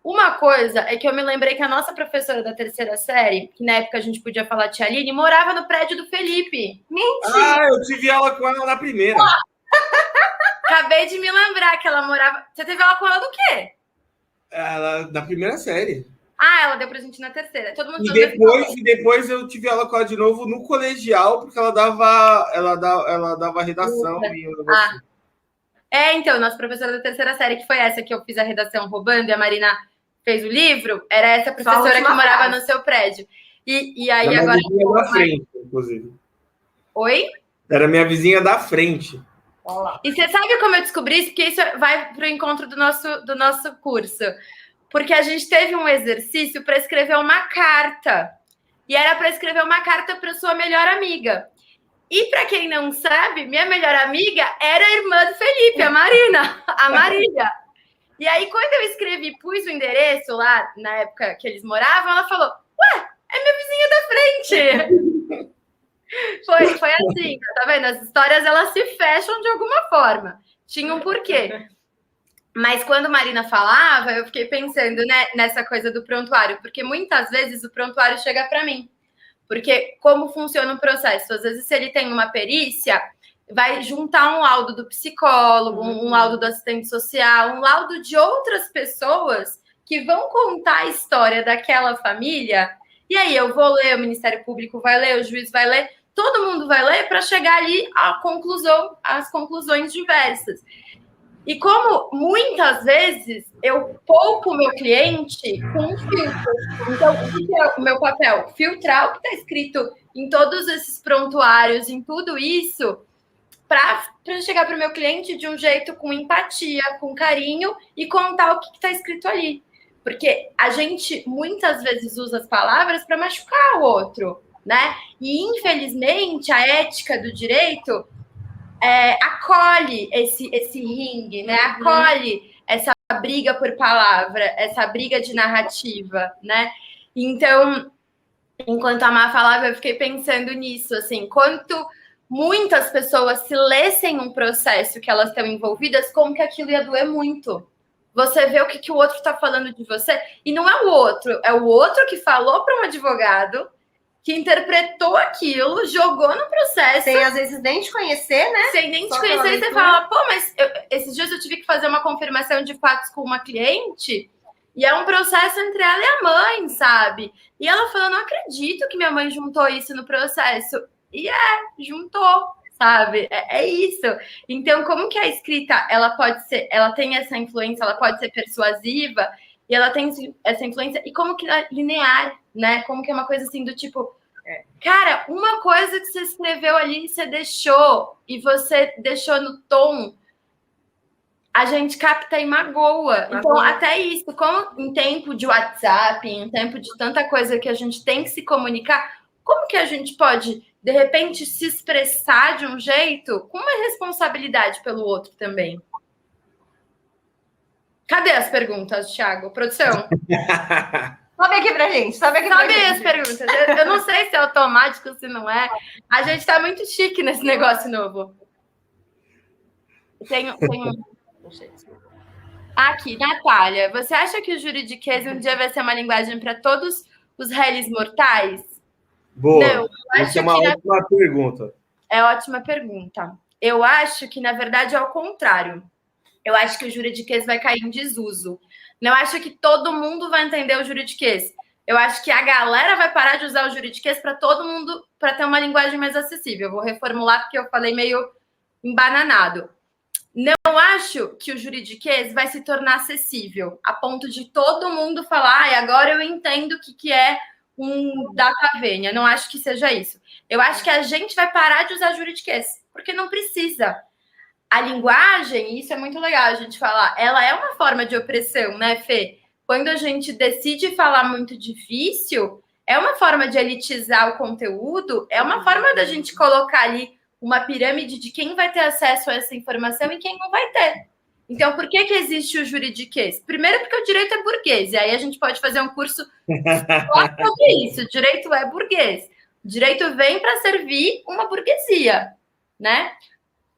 Uma coisa é que eu me lembrei que a nossa professora da terceira série, que na época a gente podia falar tia Aline, morava no prédio do Felipe. Mentira! Ah, eu tive aula com ela na primeira. Acabei de me lembrar que ela morava... Você teve aula com ela do quê? Ela, na primeira série. Ah, ela deu pra gente na terceira. Todo mundo E depois eu tive aula com ela de novo no colegial, porque ela dava redação e um negócio assim. Então, nossa professora da terceira série, que foi essa que eu fiz a redação roubando, e a Marina fez o livro, era essa professora que morava no seu prédio. E aí era agora. Minha vizinha da frente, inclusive. Oi? Era minha vizinha da frente. Olá. E você sabe como eu descobri isso? Porque isso vai para o encontro do nosso curso. Porque a gente teve um exercício para escrever uma carta. E era para escrever uma carta para sua melhor amiga. E para quem não sabe, minha melhor amiga era a irmã do Felipe, a Marina, a Marília. E aí, quando eu escrevi, pus o endereço lá, na época que eles moravam, ela falou, ué, é minha vizinha da frente. Foi assim, tá vendo? As histórias, elas se fecham de alguma forma. Tinha um porquê. Mas quando Marina falava, eu fiquei pensando, né, nessa coisa do prontuário, porque muitas vezes o prontuário chega para mim. Porque como funciona o processo? Às vezes, se ele tem uma perícia, vai juntar um laudo do psicólogo, um laudo do assistente social, um laudo de outras pessoas que vão contar a história daquela família. E aí eu vou ler, o Ministério Público vai ler, o juiz vai ler, todo mundo vai ler para chegar ali às conclusões diversas. E como muitas vezes eu poupo o meu cliente com um filtro. Então, o que é o meu papel? Filtrar o que está escrito em todos esses prontuários, em tudo isso, para chegar para o meu cliente de um jeito com empatia, com carinho e contar o que está escrito ali. Porque a gente muitas vezes usa as palavras para machucar o outro, né? E, infelizmente, a ética do direito acolhe esse ringue, né? Acolhe essa briga por palavra, essa briga de narrativa, né? Então, enquanto a Má falava, eu fiquei pensando nisso, assim, quanto muitas pessoas se lessem um processo que elas estão envolvidas, como que aquilo ia doer muito. Você vê o que o outro está falando de você, e não é o outro que falou para um advogado, que interpretou aquilo, jogou no processo. Sem, às vezes, nem te conhecer, né? Sem nem te conhecer, e você fala, pô, mas esses dias eu tive que fazer uma confirmação de fatos com uma cliente, e é um processo entre ela e a mãe, sabe? E ela falou, não acredito que minha mãe juntou isso no processo. E juntou, sabe? É isso. Então, como que a escrita, ela tem essa influência, ela pode ser persuasiva, e ela tem essa influência, e como que é linear, né? Como que é uma coisa assim do tipo, cara, uma coisa que você escreveu ali, você deixou, e você deixou no tom, a gente capta e magoa. Então, até isso, como em tempo de WhatsApp, em tempo de tanta coisa que a gente tem que se comunicar, como que a gente pode, de repente, se expressar de um jeito com uma responsabilidade pelo outro também? Cadê as perguntas, Thiago? Produção? Sobe aqui pra gente. Sobe as perguntas. Eu não sei se é automático, se não é. A gente tá muito chique nesse negócio novo. Tem um... Aqui, Natália. Você acha que o juridiquês um dia vai ser uma linguagem para todos os réis mortais? Boa. Não, essa é uma ótima pergunta. É ótima pergunta. Eu acho que, na verdade, é o contrário. Eu acho que o juridiquês vai cair em desuso. Não acho que todo mundo vai entender o juridiquês. Eu acho que a galera vai parar de usar o juridiquês para todo mundo, para ter uma linguagem mais acessível. Eu vou reformular porque eu falei meio embananado. Não acho que o juridiquês vai se tornar acessível, a ponto de todo mundo falar, agora eu entendo o que é um data vênia. Não acho que seja isso. Eu acho que a gente vai parar de usar juridiquês, porque não precisa. A linguagem, isso é muito legal a gente falar, ela é uma forma de opressão, né, Fê? Quando a gente decide falar muito difícil, é uma forma de elitizar o conteúdo, é uma forma da gente colocar ali uma pirâmide de quem vai ter acesso a essa informação e quem não vai ter. Então, por que existe o juridiquês? Primeiro, porque o direito é burguês, e aí a gente pode fazer um curso só sobre isso. O direito é burguês. O direito vem para servir uma burguesia, né?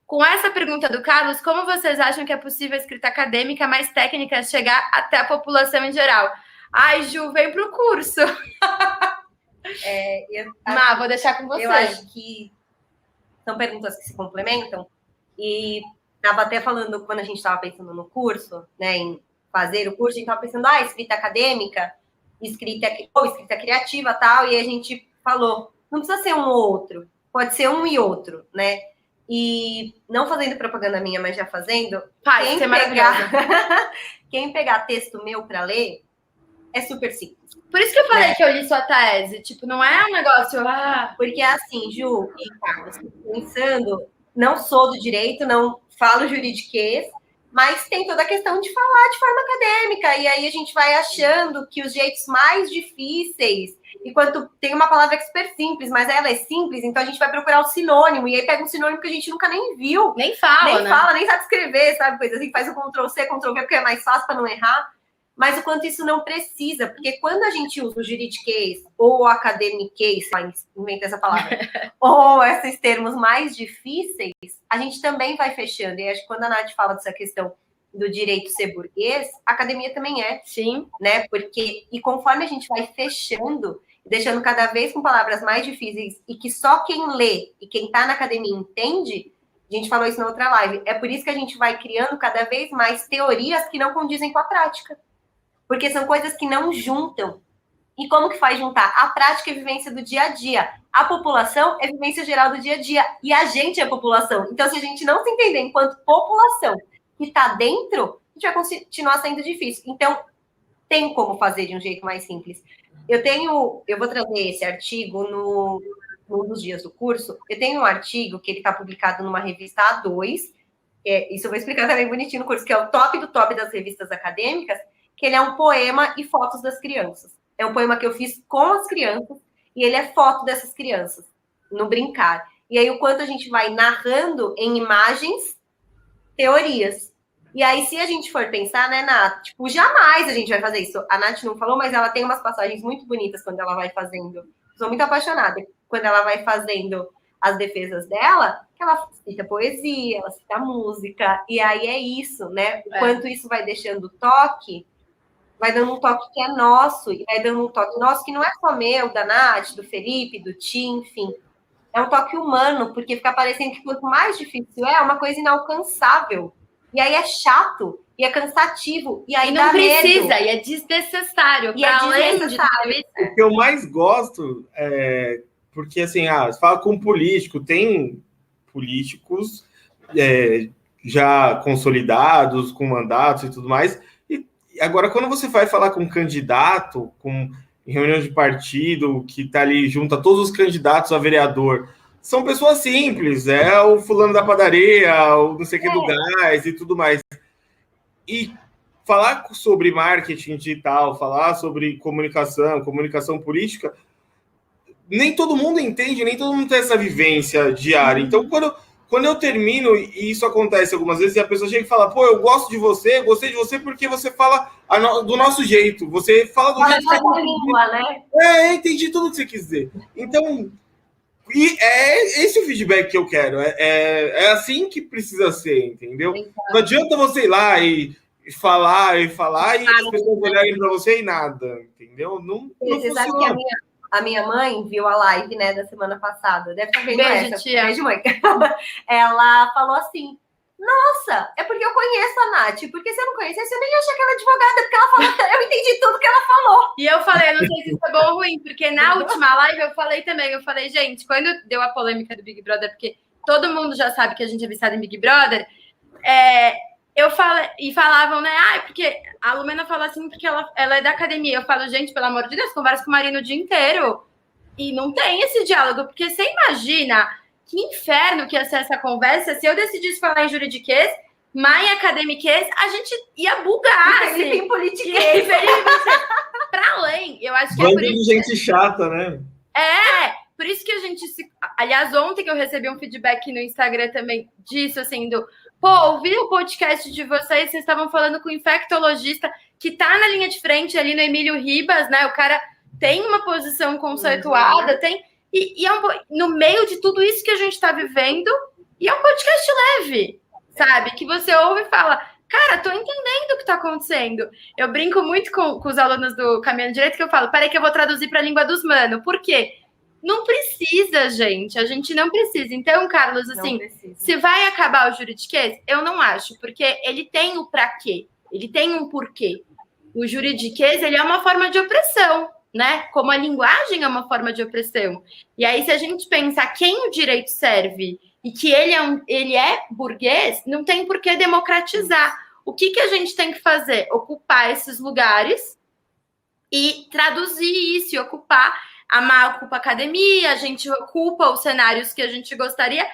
Com essa pergunta do Carlos, como vocês acham que é possível a escrita acadêmica mais técnica chegar até a população em geral? Ai, Ju, vem para o curso. Má, vou deixar com você. Eu acho que são perguntas que se complementam. E estava até falando, quando a gente estava pensando no curso, né, em fazer o curso, a gente estava pensando, escrita acadêmica, escrita criativa tal, e a gente falou, não precisa ser um ou outro, pode ser um e outro, né? E não fazendo propaganda minha, mas já fazendo, quem pegar texto meu para ler é super simples. Por isso que eu falei que eu li sua tese, tipo, não é um negócio... Porque assim, Ju e Carlos, pensando, não sou do direito, não falo juridiquês, mas tem toda a questão de falar de forma acadêmica, e aí a gente vai achando que os jeitos mais difíceis, enquanto tem uma palavra que é super simples, mas ela é simples, então a gente vai procurar o sinônimo, e aí pega um sinônimo que a gente nunca nem viu. Nem fala, nem sabe escrever, sabe? Coisa assim, faz o Ctrl-C, Ctrl-V, porque é mais fácil para não errar. Mas o quanto isso não precisa, porque quando a gente usa o juridiquês ou o academiquês, inventa essa palavra, ou esses termos mais difíceis, a gente também vai fechando. E acho que quando a Nath fala dessa questão do direito ser burguês, a academia também é. Sim. Né? Porque, e conforme a gente vai fechando, deixando cada vez com palavras mais difíceis e que só quem lê e quem está na academia entende, a gente falou isso na outra live, é por isso que a gente vai criando cada vez mais teorias que não condizem com a prática. Porque são coisas que não juntam. E como que faz juntar? A prática é vivência do dia a dia. A população é vivência geral do dia a dia. E a gente é a população. Então, se a gente não se entender enquanto população que está dentro, a gente vai continuar sendo difícil. Então, tem como fazer de um jeito mais simples. Eu vou trazer esse artigo num dos dias do curso. Eu tenho um artigo que ele está publicado numa revista A2. Isso eu vou explicar também bonitinho no curso, que é o top do top das revistas acadêmicas, que ele é um poema e fotos das crianças. É um poema que eu fiz com as crianças e ele é foto dessas crianças, no brincar. E aí o quanto a gente vai narrando em imagens, teorias. E aí se a gente for pensar, né, Nath? Tipo, jamais a gente vai fazer isso. A Nath não falou, mas ela tem umas passagens muito bonitas quando ela vai fazendo. Sou muito apaixonada. Quando ela vai fazendo as defesas dela, que ela cita poesia, ela cita música. E aí é isso, né? O quanto isso vai deixando toque, vai dando um toque que é nosso, e vai dando um toque nosso que não é só meu, da Nath, do Felipe, do Tim, enfim. É um toque humano, porque fica parecendo que quanto mais difícil é uma coisa inalcançável. E aí é chato, e é cansativo, e aí não precisa, medo. E é desnecessário. E é desnecessário. O que eu mais gosto é... Porque, assim, você fala com político, tem políticos já consolidados, com mandatos e tudo mais. Agora, quando você vai falar com um candidato, em reunião de partido, que está ali junto a todos os candidatos a vereador, são pessoas simples, é o fulano da padaria, o não sei o que do gás e tudo mais. E falar sobre marketing digital, falar sobre comunicação política, nem todo mundo entende, nem todo mundo tem essa vivência diária. Então, quando eu termino, e isso acontece algumas vezes, e a pessoa chega e fala, pô, eu gosto de você, gostei de você porque você fala do nosso jeito, você fala do jeito que língua, né? Entendi tudo que você quis dizer. Então, e é esse o feedback que eu quero, é assim que precisa ser, entendeu? Não adianta você ir lá e falar, e as pessoas olharem para você e nada, entendeu? Não você sabe que a minha mãe viu a live, né, da semana passada. Deve estar vendo Beijo, essa. tia. Beijo, mãe. Ela falou assim, nossa, é porque eu conheço a Nath. Porque se eu não conhecesse, eu nem ia achar que ela é advogada. Porque ela falou, eu entendi tudo que ela falou. E eu falei, não sei se isso é bom ou ruim. Porque na última live eu falei também. Eu falei, gente, quando deu a polêmica do Big Brother, porque todo mundo já sabe que a gente é viciado em Big Brother, eu falei, e falavam, né? Porque a Lumena fala assim, porque ela é da academia. Eu falo, gente, pelo amor de Deus, converso com o Marino o dia inteiro. E não tem esse diálogo, porque você imagina que inferno que ia ser essa conversa se eu decidisse falar em juridiquês, mas em academiquês, a gente ia bugar. E Felipe em politiquês. Pra além, eu acho que é por isso. Gente chata, né? Por isso que a gente Aliás, ontem que eu recebi um feedback no Instagram também disso, assim, ouvi o podcast de vocês estavam falando com o infectologista que tá na linha de frente ali no Emílio Ribas, né? O cara tem uma posição conceituada, e no meio de tudo isso que a gente está vivendo, e é um podcast leve, sabe? Que você ouve e fala, cara, tô entendendo o que tá acontecendo. Eu brinco muito com os alunos do Caminhando Direito, que eu falo, peraí que eu vou traduzir para a língua dos mano. Por quê? Não precisa, gente. A gente não precisa. Então, Carlos, assim, se vai acabar o juridiquês, eu não acho, porque ele tem o pra quê. Ele tem um porquê. o juridiquês, ele é uma forma de opressão, né? Como a linguagem é uma forma de opressão. E aí, se a gente pensar quem o direito serve e que ele é burguês, não tem por que democratizar. O que a gente tem que fazer? Ocupar esses lugares e traduzir isso, e ocupar. A Má ocupa a academia, a gente ocupa os cenários que a gente gostaria.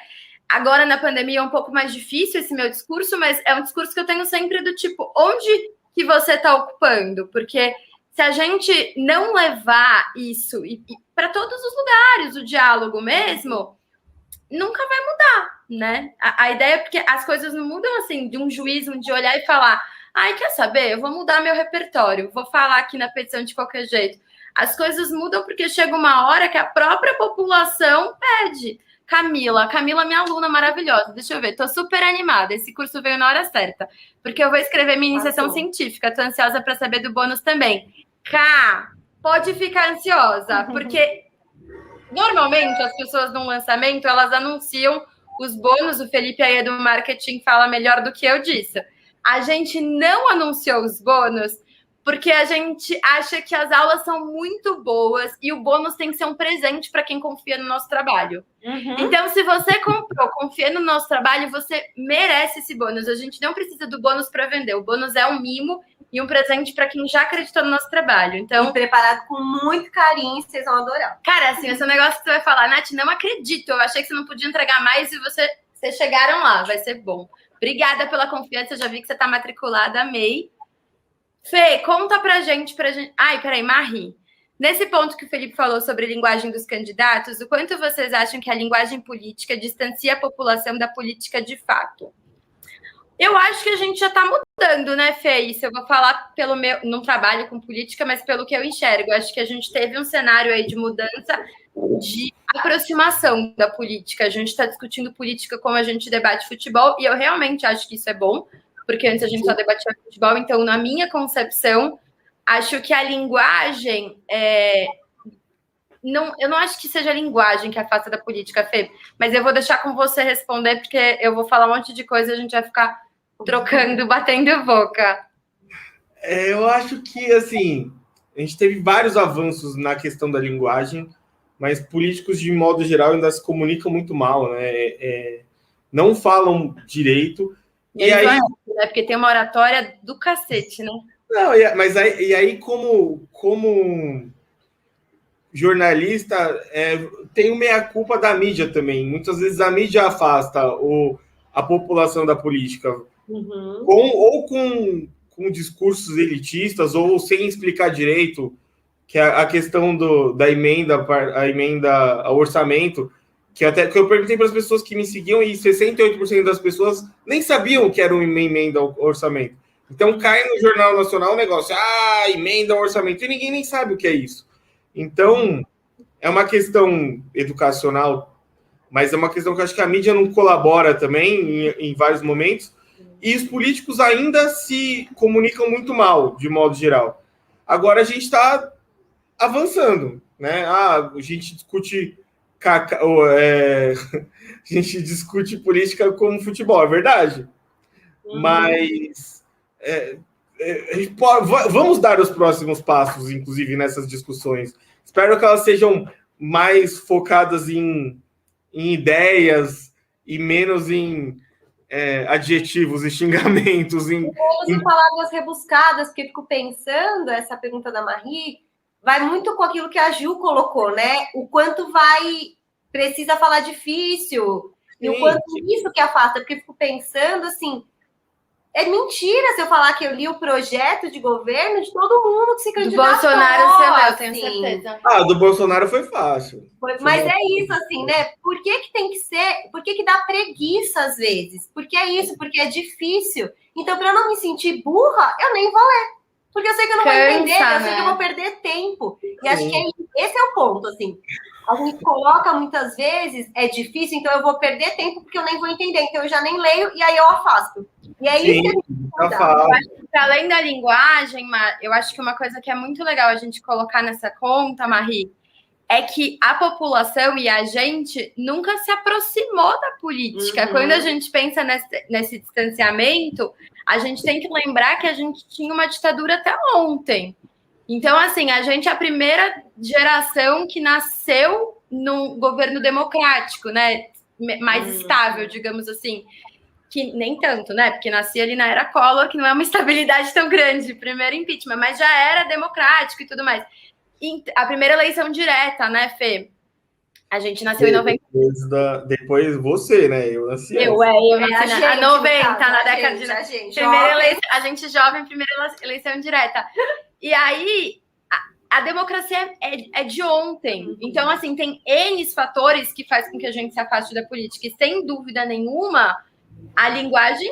Agora, na pandemia, é um pouco mais difícil esse meu discurso, mas é um discurso que eu tenho sempre do tipo, onde que você está ocupando? Porque se a gente não levar isso e para todos os lugares, o diálogo mesmo, nunca vai mudar, né? A ideia é porque as coisas não mudam assim, de um juízo, de olhar e falar, ai, quer saber? Eu vou mudar meu repertório, vou falar aqui na petição de qualquer jeito. As coisas mudam porque chega uma hora que a própria população pede. Camila, minha aluna maravilhosa. Deixa eu ver, tô super animada. Esse curso veio na hora certa, porque eu vou escrever minha iniciação científica. Tô ansiosa para saber do bônus também. Cá, pode ficar ansiosa, porque normalmente as pessoas no lançamento, elas anunciam os bônus. O Felipe aí do marketing fala melhor do que eu disso. A gente não anunciou os bônus porque a gente acha que as aulas são muito boas e o bônus tem que ser um presente para quem confia no nosso trabalho. Então, se você comprou, confia no nosso trabalho, você merece esse bônus. A gente não precisa do bônus para vender. O bônus é um mimo e um presente para quem já acreditou no nosso trabalho. Então, e preparado com muito carinho, vocês vão adorar. Cara, assim, esse negócio que você vai falar, Nath, não acredito. Eu achei que você não podia entregar mais e vocês chegaram lá. Vai ser bom. Obrigada pela confiança. Eu já vi que você está matriculada. Amei. Fê, conta pra gente. Ai, peraí, Marie. Nesse ponto que o Felipe falou sobre a linguagem dos candidatos, o quanto vocês acham que a linguagem política distancia a população da política de fato? Eu acho que a gente já está mudando, né, Fê? Isso eu vou falar pelo meu... Não trabalho com política, mas pelo que eu enxergo. Eu acho que a gente teve um cenário aí de mudança, de aproximação da política. A gente está discutindo política como a gente debate futebol, e eu realmente acho que isso é bom, porque antes a gente só debatia futebol. Então, na minha concepção, acho que a linguagem... eu não acho que seja a linguagem que afasta da política, Fê, mas eu vou deixar com você responder, porque eu vou falar um monte de coisa e a gente vai ficar trocando, batendo boca. Eu acho que, assim, a gente teve vários avanços na questão da linguagem, mas políticos, de modo geral, ainda se comunicam muito mal, né? Não falam direito. E aí, né? Porque tem uma oratória do cacete, né? Não, mas aí como jornalista, tem o meia-culpa da mídia também. Muitas vezes a mídia afasta a população da política, com discursos elitistas, ou sem explicar direito, que é a questão da emenda ao orçamento, que eu perguntei para as pessoas que me seguiam, e 68% das pessoas nem sabiam que era uma emenda ao orçamento. Então cai no Jornal Nacional o negócio, emenda ao orçamento, e ninguém nem sabe o que é isso. Então, é uma questão educacional, mas é uma questão que eu acho que a mídia não colabora também em vários momentos, e os políticos ainda se comunicam muito mal, de modo geral. Agora a gente está avançando, né? A gente discute a gente discute política como futebol, é verdade. Mas vamos dar os próximos passos, inclusive, nessas discussões. Espero que elas sejam mais focadas em ideias e menos em adjetivos e xingamentos. Em palavras rebuscadas, porque eu fico pensando, essa pergunta da Marie vai muito com aquilo que a Ju colocou, né? O quanto precisa falar difícil, e o quanto isso que afasta, porque eu fico pensando assim, é mentira se eu falar que eu li o projeto de governo de todo mundo que se candidatou. Do Bolsonaro, você leu, eu tenho certeza. Do Bolsonaro foi fácil. Mas é isso, assim, né? Por que tem que ser? Por que dá preguiça às vezes? Porque é isso, porque é difícil. Então, para eu não me sentir burra, eu nem vou ler. Porque eu sei que eu não vou entender, eu sei que eu vou perder tempo. E acho que esse é o ponto, assim. A gente coloca muitas vezes, é difícil, então eu vou perder tempo porque eu nem vou entender. Então eu já nem leio e aí eu afasto. E é isso que a gente tem. Além da linguagem, eu acho que uma coisa que é muito legal a gente colocar nessa conta, Marie, é que a população e a gente nunca se aproximou da política. Quando a gente pensa nesse distanciamento, a gente tem que lembrar que a gente tinha uma ditadura até ontem. Então, assim, a gente é a primeira geração que nasceu num governo democrático, né? Mais estável, digamos assim. Que nem tanto, né? Porque nasci ali na era Collor, que não é uma estabilidade tão grande, primeiro impeachment, mas já era democrático e tudo mais. E a primeira eleição direta, né, Fê? A gente nasceu em 90. Depois você, né? Eu nasci. Eu nasci a 90, na década de. A gente jovem, primeira eleição direta. E aí, a democracia é de ontem. Então, assim, tem N fatores que faz com que a gente se afaste da política. E, sem dúvida nenhuma, a linguagem,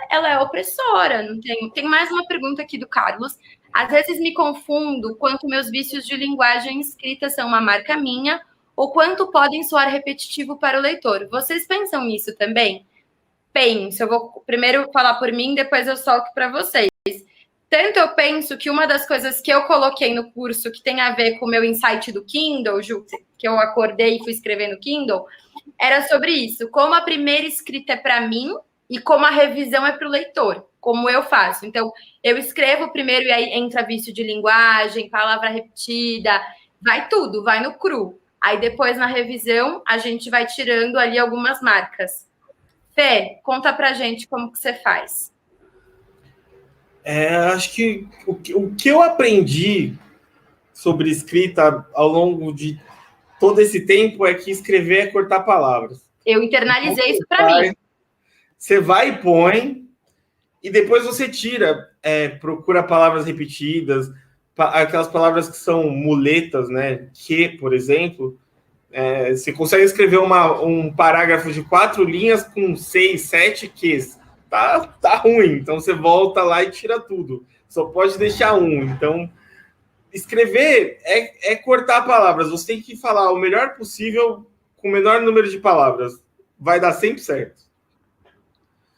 ela é opressora. Não tem mais uma pergunta aqui do Carlos. Às vezes me confundo quanto meus vícios de linguagem escrita são uma marca minha ou quanto podem soar repetitivo para o leitor. Vocês pensam nisso também? Penso. Eu vou primeiro falar por mim, depois eu solto para vocês. Tanto eu penso que uma das coisas que eu coloquei no curso que tem a ver com o meu insight do Kindle, Ju, que eu acordei e fui escrever no Kindle, era sobre isso. Como a primeira escrita é para mim e como a revisão é para o leitor. Como eu faço. Então, eu escrevo primeiro e aí entra vício de linguagem, palavra repetida, vai tudo, vai no cru. Aí depois, na revisão, a gente vai tirando ali algumas marcas. Fê, conta pra gente como que você faz. Acho que o que eu aprendi sobre escrita ao longo de todo esse tempo é que escrever é cortar palavras. Eu internalizei isso para mim. Você vai e põe, e depois você tira, procura palavras repetidas, aquelas palavras que são muletas, né? Que, por exemplo, você consegue escrever um parágrafo de 4 linhas com 6, 7 ques. Tá ruim, então você volta lá e tira tudo. Só pode deixar um. Então, escrever é cortar palavras. Você tem que falar o melhor possível com o menor número de palavras. Vai dar sempre certo.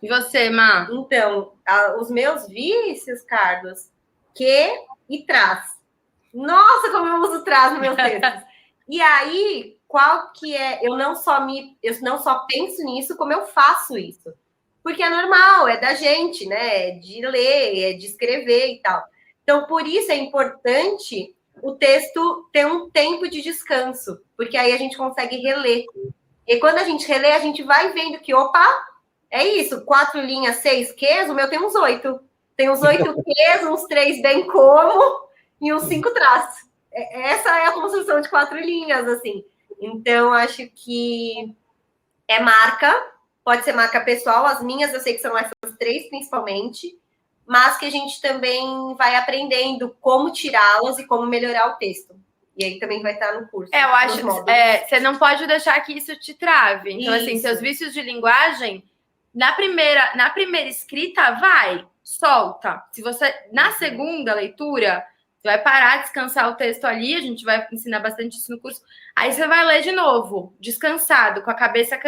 E você, Má? Então, os meus vícios, Carlos, que e traz. Nossa, como eu uso traz nos meus textos. E aí, qual que é? Eu não só penso nisso, como eu faço isso. Porque é normal, é da gente, né? É de ler, é de escrever e tal. Então, por isso é importante o texto ter um tempo de descanso, porque aí a gente consegue reler. E quando a gente relê, a gente vai vendo que, opa, é isso, 4 linhas, 6 Qs, o meu tem uns 8. Tem uns 8 Qs, uns 3 bem como e uns 5 traços. Essa é a construção de 4 linhas, assim. Então, acho que é marca, pode ser marca pessoal, as minhas eu sei que são essas 3 principalmente, mas que a gente também vai aprendendo como tirá-las e como melhorar o texto. E aí também vai estar no curso. Eu acho que você não pode deixar que isso te trave. Então, assim, seus vícios de linguagem, na primeira escrita, vai, solta. Se você, na segunda leitura, você vai parar, descansar o texto ali, a gente vai ensinar bastante isso no curso. Aí você vai ler de novo, descansado, com a cabeça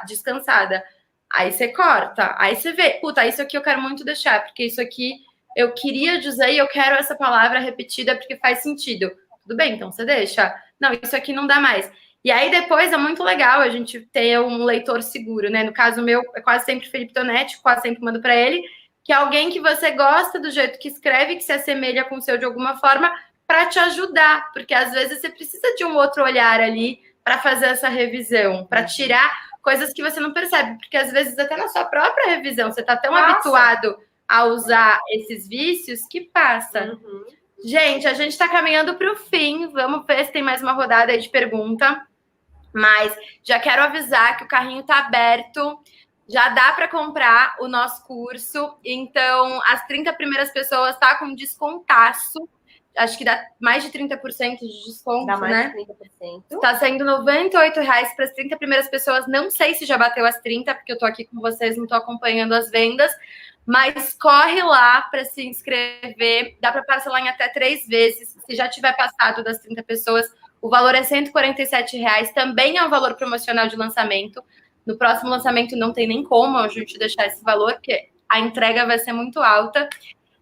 descansada. Aí você corta, aí você vê, puta, isso aqui eu quero muito deixar, porque isso aqui eu queria dizer e eu quero essa palavra repetida porque faz sentido. Tudo bem, então você deixa. Não, isso aqui não dá mais. E aí depois é muito legal a gente ter um leitor seguro, né? No caso meu, é quase sempre Felipe Tonetti, quase sempre mando para ele, que é alguém que você gosta do jeito que escreve, que se assemelha com o seu de alguma forma, para te ajudar, porque às vezes você precisa de um outro olhar ali para fazer essa revisão, para tirar coisas que você não percebe, porque às vezes até na sua própria revisão você está tão habituado a usar esses vícios que passa. Gente, a gente está caminhando para o fim, vamos ver se tem mais uma rodada aí de pergunta, mas já quero avisar que o carrinho está aberto, já dá para comprar o nosso curso, então as 30 primeiras pessoas tá com descontaço, acho que dá mais de 30% de desconto, dá mais de 30%. Tá saindo R$ 98,00 para as 30 primeiras pessoas. Não sei se já bateu as 30, porque eu tô aqui com vocês, não tô acompanhando as vendas. Mas corre lá para se inscrever. Dá para parcelar em até 3 vezes. Se já tiver passado das 30 pessoas, o valor é R$ 147,00. Também é um valor promocional de lançamento. No próximo lançamento não tem nem como a gente deixar esse valor, porque a entrega vai ser muito alta.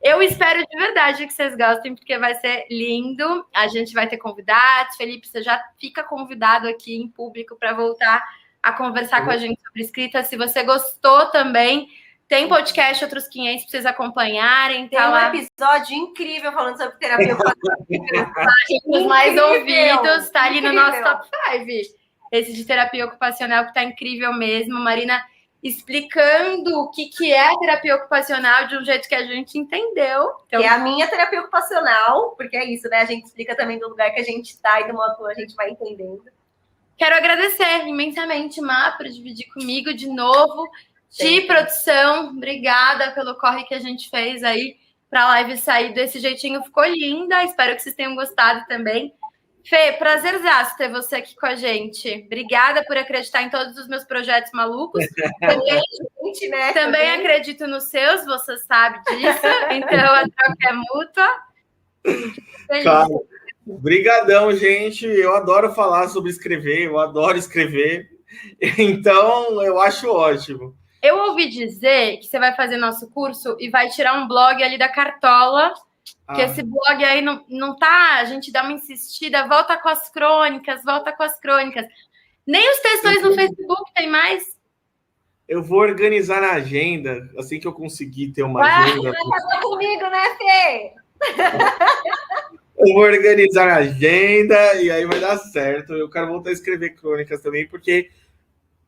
Eu espero de verdade que vocês gostem, porque vai ser lindo. A gente vai ter convidados. Felipe, você já fica convidado aqui em público para voltar a conversar com a gente sobre escrita. Se você gostou também, tem podcast Outros 500 para vocês acompanharem. Tem um episódio incrível falando sobre terapia ocupacional. Os mais ouvidos, tá ali no nosso top 5. Esse de terapia ocupacional que tá incrível mesmo. Marina explicando o que é a terapia ocupacional de um jeito que a gente entendeu. Então, que é a minha terapia ocupacional, porque é isso, né? A gente explica também do lugar que a gente está e do modo que a gente vai entendendo. Quero agradecer imensamente, Má, por dividir comigo de novo. De produção, obrigada pelo corre que a gente fez aí para a live sair desse jeitinho. Ficou linda, espero que vocês tenham gostado também. Fê, prazerzaço ter você aqui com a gente. Obrigada por acreditar em todos os meus projetos malucos. Também acredito nos seus, você sabe disso. Então, a troca é mútua. Cara, brigadão, gente. Eu adoro falar sobre escrever, eu adoro escrever. Então, eu acho ótimo. Eu ouvi dizer que você vai fazer nosso curso e vai tirar um blog ali da Cartola. Que esse blog aí não tá, a gente dá uma insistida, volta com as crônicas. Nem os textões no Facebook tem mais. Eu vou organizar na agenda, assim que eu conseguir ter uma agenda. Tá comigo, né, Fê? Eu vou organizar a agenda e aí vai dar certo. Eu quero voltar a escrever crônicas também, porque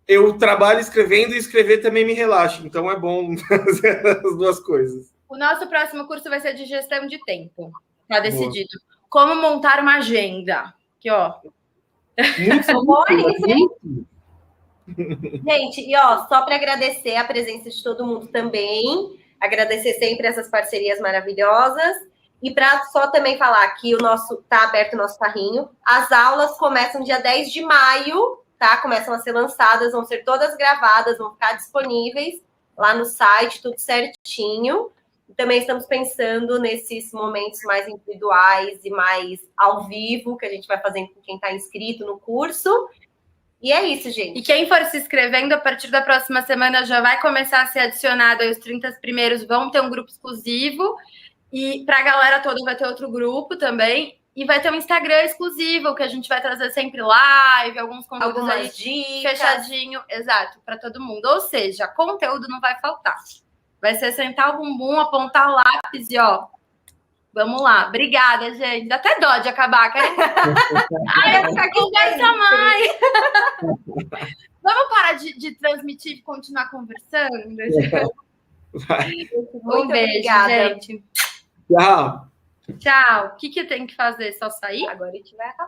eu trabalho escrevendo e escrever também me relaxa. Então é bom fazer as duas coisas. O nosso próximo curso vai ser de gestão de tempo. Tá decidido. Boa. Como montar uma agenda. Aqui, ó. Gente, e ó, só para agradecer a presença de todo mundo também. Agradecer sempre essas parcerias maravilhosas. E para só também falar que tá aberto o nosso carrinho. As aulas começam dia 10 de maio, tá? Começam a ser lançadas, vão ser todas gravadas, vão ficar disponíveis lá no site, tudo certinho. Também estamos pensando nesses momentos mais individuais e mais ao vivo, que a gente vai fazendo com quem está inscrito no curso. E é isso, gente. E quem for se inscrevendo, a partir da próxima semana já vai começar a ser adicionado. Aí os 30 primeiros vão ter um grupo exclusivo. E para a galera toda vai ter outro grupo também. E vai ter um Instagram exclusivo, que a gente vai trazer sempre live, alguns conteúdos algumas aí dicas. Fechadinho, exato, para todo mundo. Ou seja, conteúdo não vai faltar. Vai ser sentar o bumbum, apontar o lápis e, ó, vamos lá. Obrigada, gente. Dá até dó de acabar. Ai, eu conversa mais. Vamos parar de transmitir e continuar conversando? Um beijo, obrigada. gente. Tchau. Tchau. O que eu tenho que fazer? Só sair? Agora a gente vai acabar.